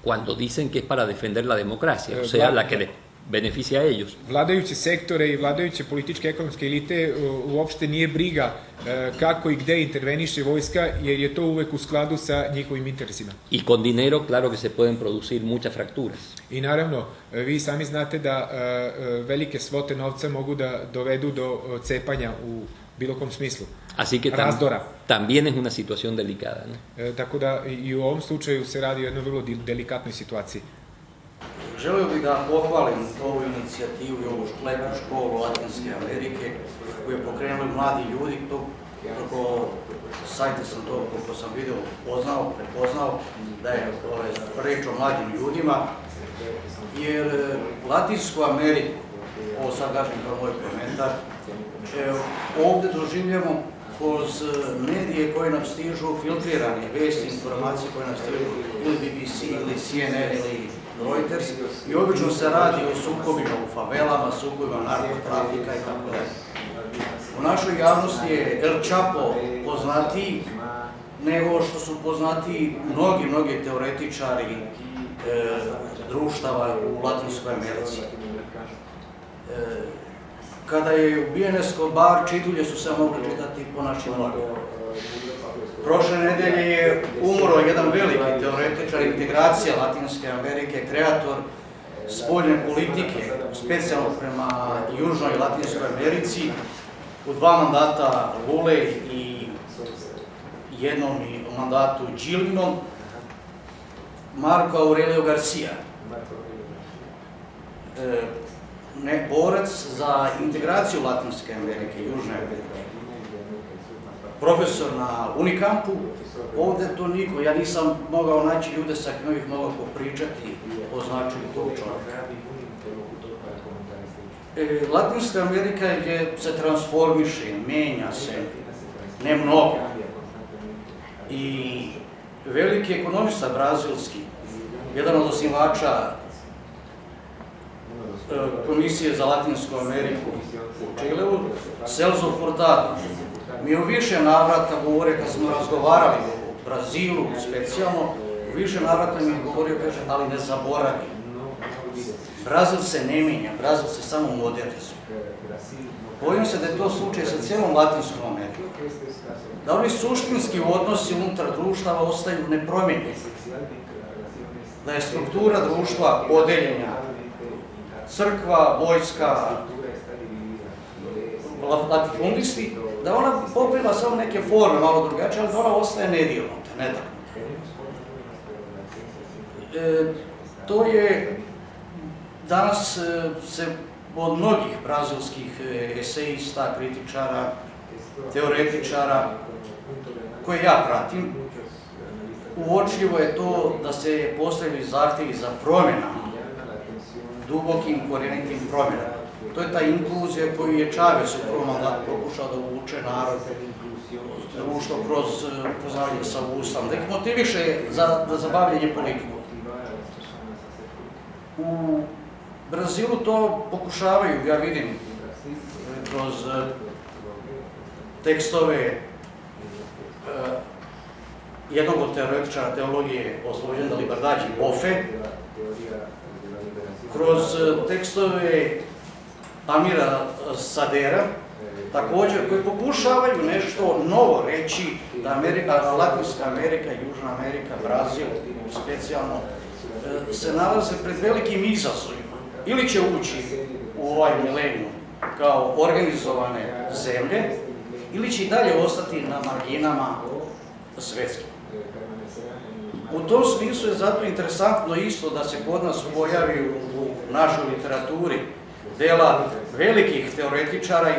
cuando dicen que es para defender la democracia, o sea, la que les beneficia a ellos. Vladajuće sektore i vladajuće političke ekonomske elite uopšte nije briga kako i gde interveniše vojska, jer je to uvek u skladu sa njihovim interesima. Y con dinero, claro que se pueden producir muchas fracturas. I naravno, vi sami znate da velike svote novca mogu da dovedu do cepanja u bilo kom smislu. Así que también es una situación delicada, ¿no? Tako da i u ovom slučaju se radi o jednoj vrlo delikatnoj situaciji. Želio bih da pohvalim ovu inicijativu i ovu školu Latinske Amerike koju je pokrenuli mladi ljudi. Preko sajta sam to, koliko sam video, prepoznao da je reč o mladim ljudima, jer Latinsku Ameriku, ovo sad kažem kao moj komentar, ovde doživljamo kroz medije koje nam stižu, filtrirane vesti, informacije koje nam stižu ili BBC, ili CNN, ili Reuters, i obično se radi o sukobima u favelama, sukobima narkotrafika i tako dalje. U našoj javnosti je El Chapo poznatiji nego što su poznatiji mnogi teoretičari društava u Latinskoj Americi. Kada je ubijen Escobar, čitulje su se mogli čitati po našim novinama. Prošle nedelje je umro jedan veliki teoretičar integracije Latinske Amerike, kreator spoljne politike, specijalno prema Južnoj Latinskoj Americi, u 2 mandata Lule i jednom mandatu Đilinom, Marco Aurelio Garcia. Borac za integraciju Latinske Amerike, Južne Amerike. Profesor na Unikampu, ovde to niko, ja nisam mogao naći ljude sa kojim bih mogao popričati o značaju tog čovjeka. Latinska Amerika se transformiše, menja se, ne mnogo. I veliki ekonomista brazilski, jedan od osnivača Komisije za Latinsku Ameriku u Čileu, Celso Furtado, mi u više navrata govore, kad smo razgovarali o Brazilu specijalno, u više navrata mi je govorio, kaže, ali ne zaboravi. Brazil se ne menja, Brazil se samo modernizuje. Bojim se da je to slučaj sa cijelom Latinskom Amerikom. Da ovi suštinski odnosi unutar društava ostaju nepromenjeni. Da je struktura društva podeljenja, crkva, vojska, latifundisti, da ona poprima samo neke forme malo drugačije, ali da ona ostaje nedirnuta, netaknuta. To je danas se od mnogih brazilskih eseista, kritičara, teoretičara koje ja pratim, uočljivo je to da se postavili zahtjevi za promjenama, dubokim, korjenitim promjenama. To je ta inkluzija koju je Čavez u prvom mandatu pokušao da uvuče narod, društvo kroz poznavanje sa Ustavom, da ih motiviše za zabavljanje politikom. U Brazilu to pokušavaju, ja vidim, kroz tekstove jednog od teoretičara teologije oslobođena Liberdade Bofe, kroz tekstove Amira Sadera, također, koji pokušavaju nešto novo reći da Latinska Amerika, Južna Amerika, Brazil specijalno se nalaze pred velikim izazovima. Ili će ući u ovaj milenijum kao organizovane zemlje, ili će i dalje ostati na marginama svjetskih. U tom smislu je zato interesantno isto da se kod nas pojavi u našoj literaturi dela velikih teoretičara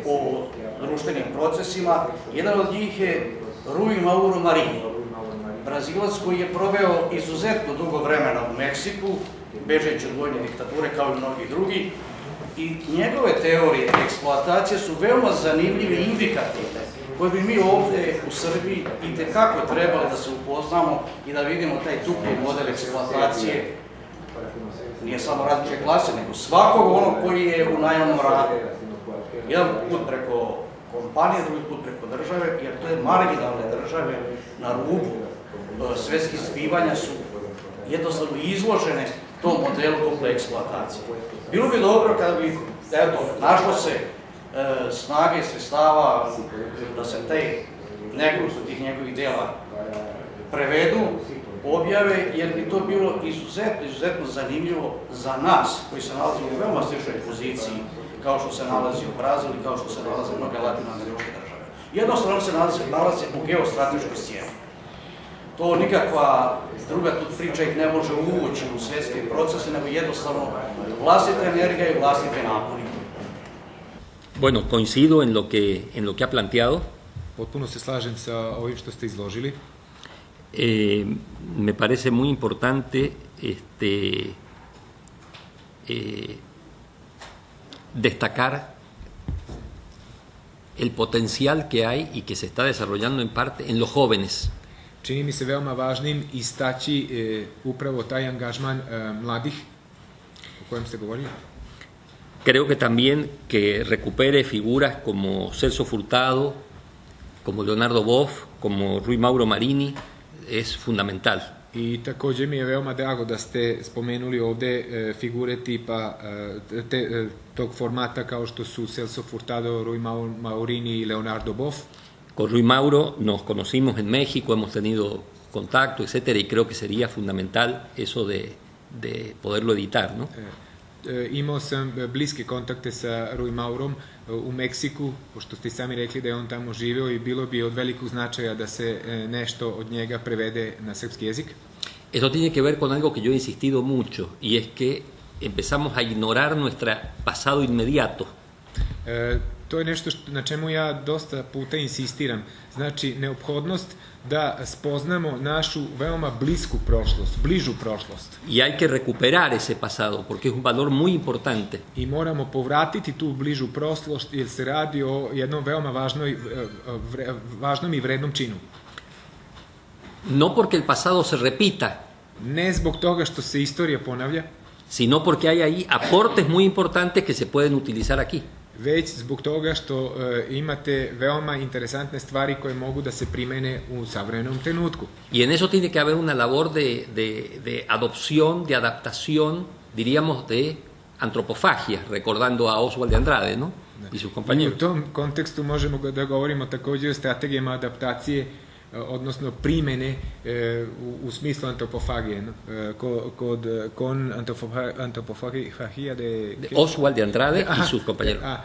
o društvenim procesima. Jedan od njih je Rui Mauro Marini, Brazilac koji je proveo izuzetno dugo vremena u Meksiku, bežeći od vojne diktature kao i mnogi drugi, i njegove teorije eksploatacije su veoma zanimljive i indikativne, koje bi mi ovdje u Srbiji itekako trebali da se upoznamo i da vidimo taj dublji model eksploatacije, nije samo radničke klase, nego svakog onog koji je u najamnom radu. Jedan put preko kompanije, drugi put preko države, jer to je marginalne države na rubu svjetskih zbivanja su jednostavno izložene tom modelu duple eksploatacije. Bilo bi dobro kada bi, našlo se snage, sredstava da se nekoliko tih njegovih dela prevedu, objave, jer bi to bilo izuzetno zanimljivo za nas, koji se nalazi u veoma sličnoj poziciji, kao što se nalazi u Brazilu i kao što se nalaze mnoge latinoameričke države. Jednostavno se nalaze u geostrateškoj sceni. To nikakva druga priča ih ne može uvući u svjetske procese, nego jednostavno vlastita energija i vlastite napori. Bueno, coincido en lo que ha planteado. Potpuno se slažem sa ovim što ste izložili. Me parece muy importante destacar el potencial que hay y que se está desarrollando en parte en los jóvenes. Čini mi se veoma važnim istaći upravo taj angažman mladih o kojem ste govorili. Creo que también que recupere figuras como Celso Furtado, como Leonardo Boff, como Rui Mauro Marini, es fundamental. I također mi je veoma drago da ste spomenuli ovdje figure tipa tog formata kao što su Celso Furtado, Rui Mauro i Leonardo Boff. Con Rui Mauro nos conocimos en México, hemos tenido contacto, etcétera, y creo que sería fundamental eso de poderlo editar, ¿no? Imao sam bliske kontakte sa Rui Maurom u Meksiku, pošto ste sami rekli da je on tamo živeo i bilo bi od velikog značaja da se nešto od njega prevede na srpski jezik. Eso tiene que ver con algo que yo he insistido mucho, y es que empezamos a ignorar nuestro pasado inmediato. To je nešto na čemu ja dosta puta insistiram. Znači, neophodnost da spoznamo našu veoma blisku prošlost, bližu prošlost. Y hay que recuperar ese pasado, porque es un valor muy importante. I moramo povratiti tu bližu prošlost, jer se radi o jednom veoma važnom i vrednom činu. No porque el pasado se repita, Ne zbog toga što se istorija ponavlja, sino porque hay ahí aportes muy importantes que se pueden utilizar aquí. već zbog toga što imate veoma interesantne stvari koje mogu da se primene u savremenom trenutku. Y en eso tiene que haber una labor de adopción, de adaptación, diríamos, de antropofagia, recordando a Oswald de Andrade, ¿no? Y sus I compañeros. u tom kontekstu možemo da govorimo također o strategijama adaptacije, odnosno primene u smislu antropofagije, no? Con antropofagija De Oswald de Andrade y sus compañeros.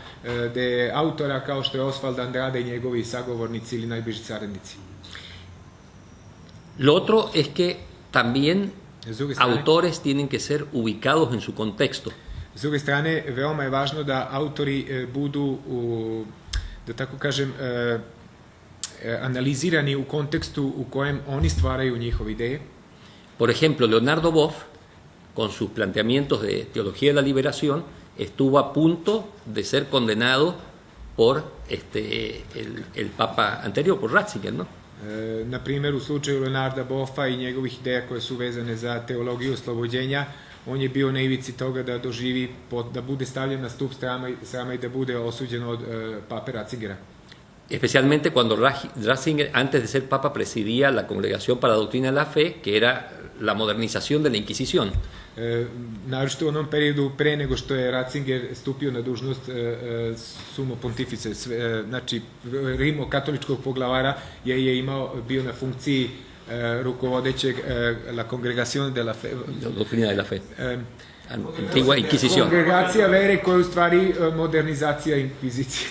de autora kao što je Oswald Andrade i njegovi sagovornici ili najbliži saradnici. Lo otro es que también S druge strane, autores tienen que ser ubicados en su contexto. S druge strane, veoma je važno da autori budu, da tako kažem, analizirani u kontekstu u kojem oni stvaraju njihove ideje. Por ejemplo, Leonardo Boff, con sus planteamientos de teología de la liberación, estuvo a punto de ser condenado por el Papa anterior, por Ratzinger, ¿no? Na primjer, u slučaju Leonarda Boffa i njegovih ideja koje su vezane za teologiju oslobođenja, on je bio na ivici toga da doživi, da bude stavljen na stup srama i da bude osuđen od pape Ratzingera. Especialmente cuando Ratzinger, antes de ser papa, presidía la Congregación para la Doctrina de la Fe, que era la modernización de la Inquisición. Naročito u onom periodu pre nego što je Ratzinger stupio na dužnost sumo pontifice, znači rimokatoličkog poglavara je bio na funkciji rukovodećeg La Congregación de la Fe. Doctrina de la Fe. Antigua Inquisición. Kongregacija vere koja je u stvari modernizacija inkvizicije.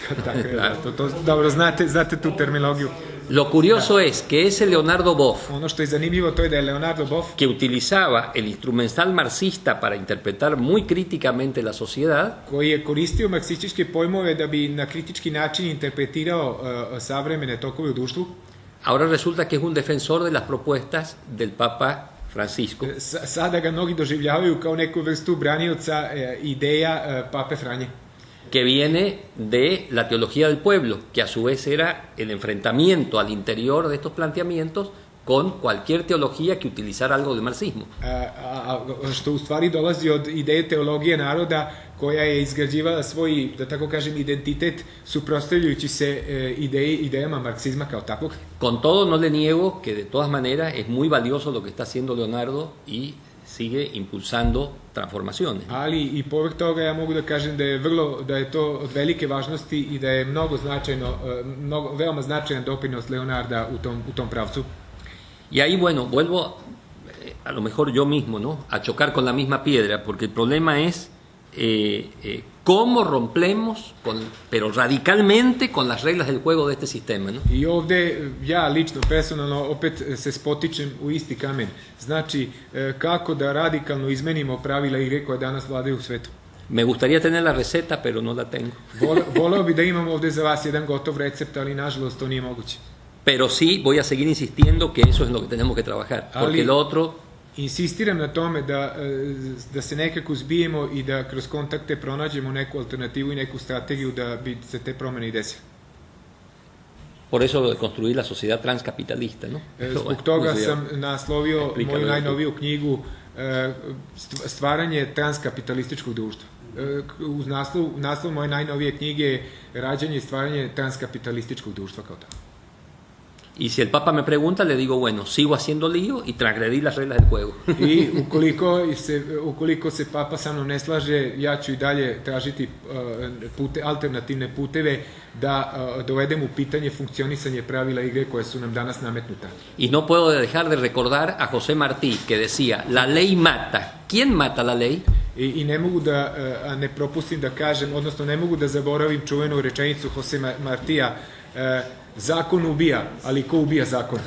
To, dobro, znate tu terminologiju. Lo curioso es que ese Leonardo Boff, ono što je zanimljivo to je da je Leonardo Boff, que utilizaba el instrumental marxista para interpretar muy críticamente la sociedad, koji je koristio marksističke pojmove da bi na kritički način interpretirao savremene tokove u društvu, ahora resulta que es un defensor de las propuestas del Papa Francisco. Sada ga mnogi doživljavaju kao neku vrstu branioca ideja Pape Franje. Que viene de la teología del pueblo, que a su vez era el enfrentamiento al interior de estos planteamientos con cualquier teología que utilizara algo del marxismo. Što u stvari dolazi od ideje teologije naroda koja je izgrađivala svoj, da tako kažem, identitet suprotstavljajući se idejama marksizma kao takvog. Con todo, no le niego que de todas maneras es muy valioso lo que está haciendo Leonardo y sigue impulsando transformaciones. Ali i povrh toga ja mogu da kažem da je to od velike važnosti i da je veoma značajan doprinos Leonarda u tom pravcu. Y ahí, bueno, vuelvo a lo mejor yo mismo, ¿no?, a chocar con la misma piedra, porque el problema es cómo rompemos, pero radicalmente, con las reglas del juego de este sistema, ¿no? I ovde ja lično, personalno, opet se spotičem u isti kamen. Znači, kako da radikalno izmenimo pravila igre koje danas vladaju u svetu. Me gustaría tener la receta, pero no la tengo. Voleo bi da imam ovde za vas jedan gotov recept, ali nažalost to nije moguće. Pero sí voy a seguir insistiendo que eso es lo que tenemos que trabajar, porque lo otro... Insistiram na tome da se nekako zbijemo i da kroz kontakte pronađemo neku alternativu i neku strategiju da bi se te promene i desile. Por eso lo de construir la sociedad transcapitalista, ¿no? Zbog toga sam naslovio moju najnoviju knjigu Stvaranje transkapitalističkog društva. Uz naslov moje najnovije knjige je Rađanje i stvaranje transkapitalističkog društva kao tako. Y si el Papa me pregunta, le digo, bueno, sigo haciendo lío y transgredí las reglas del juego. I ukoliko se Papa sa mnom ne slaže, ja ću i dalje tražiti alternativne puteve da dovedem u pitanje funkcionisanje pravila igre koje su nam danas nametnuta. Y no puedo dejar de recordar a José Martí, que decía, la ley mata. ¿Quién mata la ley? I ne mogu da ne propustim da kažem, odnosno ne mogu da zaboravim čuvenu rečenicu Jose Martija, zakon ubija, ali ko ubija zakon?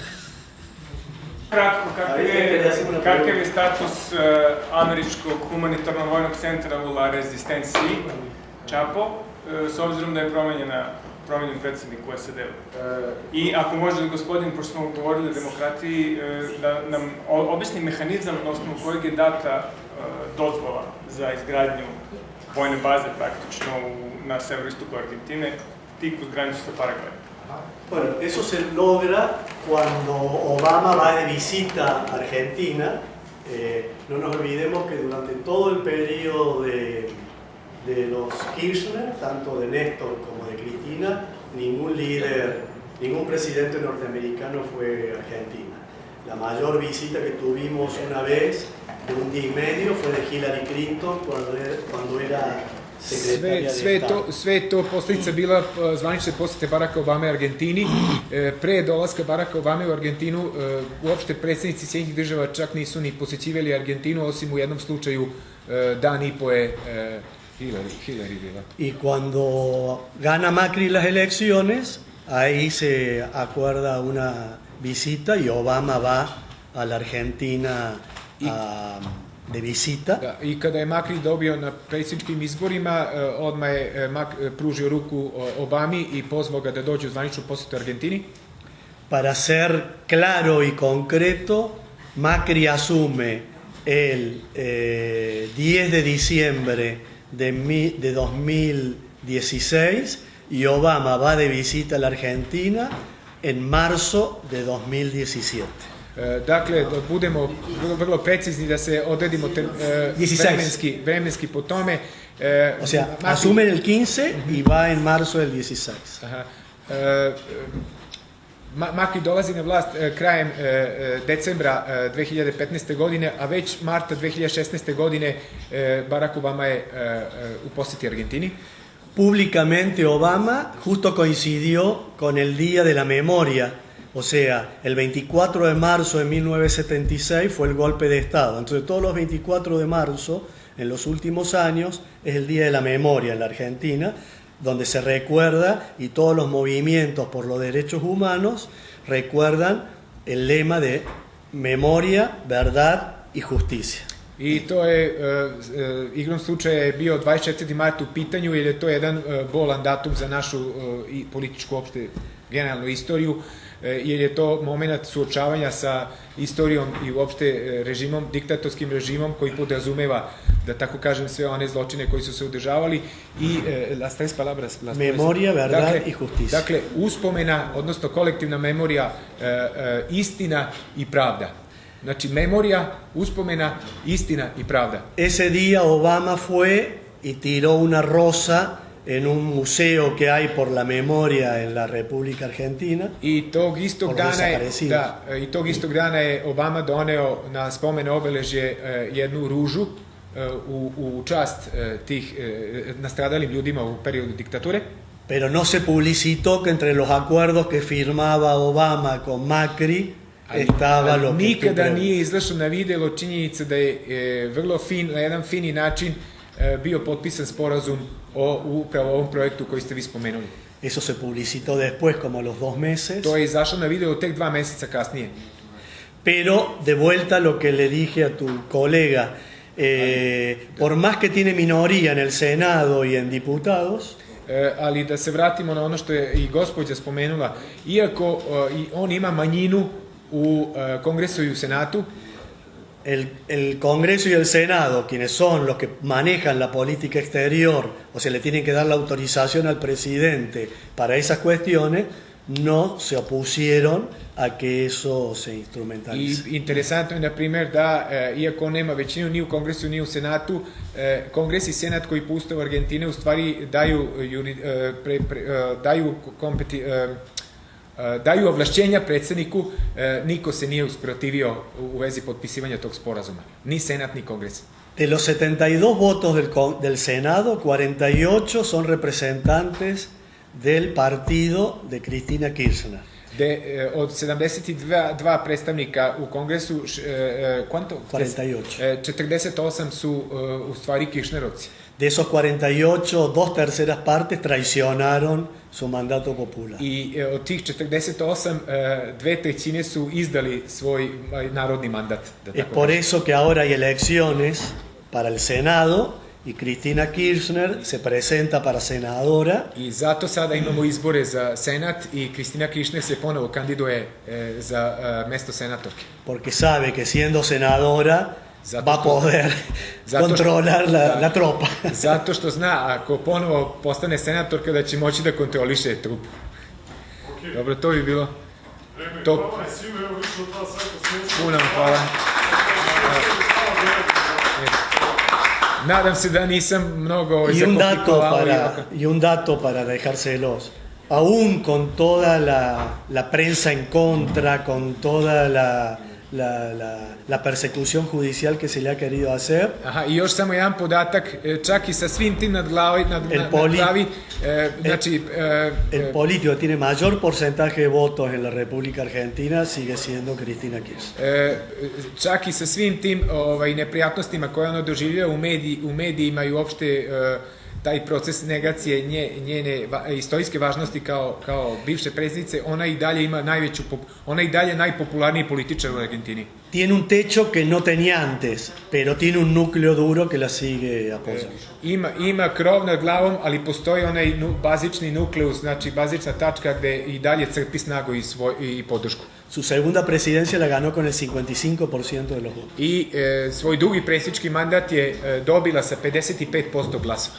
Kratko, kakav je status američkog humanitarnog vojnog centra u La Resistenciji, Chapo, s obzirom da je promenjen predsjednik u SAD-u? I ako može gospodin, pošto smo govorili o demokratiji, da nam objasni mehanizam na osnovu kojeg je data dozvola za izgradnju vojne baze praktično na severoistoku Argentine, tik uz granicu sa Paragvajom. Bueno, eso se logra cuando Obama va de visita a Argentina. No nos olvidemos que durante todo el periodo de los Kirchner, tanto de Néstor como de Cristina, ningún presidente norteamericano fue a Argentina. La mayor visita que tuvimos una vez, de un día y medio, fue de Hillary Clinton cuando era sekretarija sve je to posljedica bila zvanične posjete Baracka Obame Argentini. Pre dolaska Baracka Obame u Argentinu, uopšte predsjednici Sjedinjenih država čak nisu ni posjećivali Argentinu, osim u jednom slučaju dan i po je Hillary bila. Y cuando gana Macri las elecciones, ahí se acuerda una visita y Obama va a la Argentina de visita. Da, i kada je Macri dobio na predsjedničkim izborima, odmah je pružio ruku Obami i pozvao ga da dođe u zvaničnu posjetu Argentini. Para ser claro y concreto, Macri asume el 10 de diciembre de 2016 y Obama va de visita a la Argentina en marzo de 2017. Dakle, da budemo vrlo precizni, da se odredimo vremenski po tome. O sea, asume el 15 y va en marzo del 16. Aha. Macri dolazi na vlast krajem decembra 2015. godine, a već marta 2016. godine Barack Obama je u posjeti Argentini. Públicamente Obama justo coincidió con el Día de la Memoria, o sea, el 24 de marzo de 1976 fue el golpe de Estado. Entonces todos los 24 de marzo en los últimos años es el Día de la Memoria en la Argentina, donde se recuerda y todos los movimientos por los derechos humanos recuerdan el lema de memoria, verdad y justicia. I to je, igrom slučaja je bio 24. mart u pitanju, jer je to jedan bolan datum za našu političku opšte generalnu istoriju, jer je to moment suočavanja sa istorijom i uopšte režimom, diktatorskim režimom koji podrazumeva, da tako kažem, sve one zločine koji su se održavali i las tres palabras. Memoria, verdad i justicia. Dakle, uspomena, odnosno kolektivna memorija, istina i pravda. Znači, memorija, uspomena, istina i pravda. Ese día Obama fue y tiró una rosa en un museo que hay por la memoria en la República Argentina. I tog istog dana je Obama doneo na spomen obeležje jednu ružu u čast tih nastradalim ljudima u periodu diktature. Pero no se publicitó que entre los acuerdos que firmaba Obama con Macri estaba lo que nikada nije izašlo na videlo činjenica da je vrlo fin, na jedan fini način bio potpisan sporazum o upravo ovom projektu koji ste vi spomenuli. Eso se publicitó después, como a los 2 meses. To je izašlo na video tek 2 meseca kasnije. Pero de vuelta lo que le dije a tu colega, por más que tiene minoría en el Senado y en diputados, ali da se vratimo na ono što je i gospođa spomenula, iako on ima manjinu u Kongresu i u Senatu, el Congreso y el Senado, quienes son los que manejan la política exterior, o sea, le tienen que dar la autorización al presidente para esas cuestiones, no se opusieron a que eso se instrumentalice. I interesantno je, na primjer, da iako nema većinu ni u Kongresu ni u Senatu, Kongres i Senat koji po Ustavu Argentine u stvari daju ovlašćenja predsjedniku, niko se nije usprotivio u vezi potpisivanja tog sporazuma. Ni Senat, ni Kongres. De los 72 votos del Senado, 48 son representantes del partido de Cristina Kirchner. Od 72 predstavnika u Kongresu, 48. 48 su u stvari Kirchnerovci. De esos 48, 2/3 partes traicionaron su mandato popular. I od tih 48, 2/3 su izdali svoj narodni mandat. Es por eso que ahora hay elecciones para el Senado y Cristina Kirchner se presenta para senadora. I zato sada imamo izbore za Senat i Cristina Kirchner se ponovo kandiduje za mesto senatorke. Porque sabe que siendo senadora va a poder controlar la tropa. Zato što zna, ako ponovo postane senatorka, da će moći da kontroliše trupu. Dobro, to bi bilo top. Puno hvala. Nadam se da nisam mnogo zakomplikovao. Y un dato para dejárselos. Aún con toda la prensa en contra, con toda la persecución judicial que se le ha querido hacer. Aha, i još samo jedan podatak, čak i sa svim tim nad glavi, znači... El político que tiene mayor porcentaje de votos en la República Argentina sigue siendo Cristina Kirchner. Čak i sa svim tim neprijatnostima koje ono doživljava u medijima i uopšte taj proces negacije njene istorijske važnosti kao bivše predsjednice, ona i dalje ima ona i dalje najpopularniji političar u Argentini. Tiene un techo que no tenía antes, pero tiene un núcleo duro que la sigue apoyando. Ima krov nad glavom, ali postoji onaj bazični nukleus, znači bazična tačka gde i dalje crpi snagu i podršku. Su segunda presidencia la ganó con el 55% de los votos. I svoj drugi predsjednički mandat je dobila sa 55% glasova.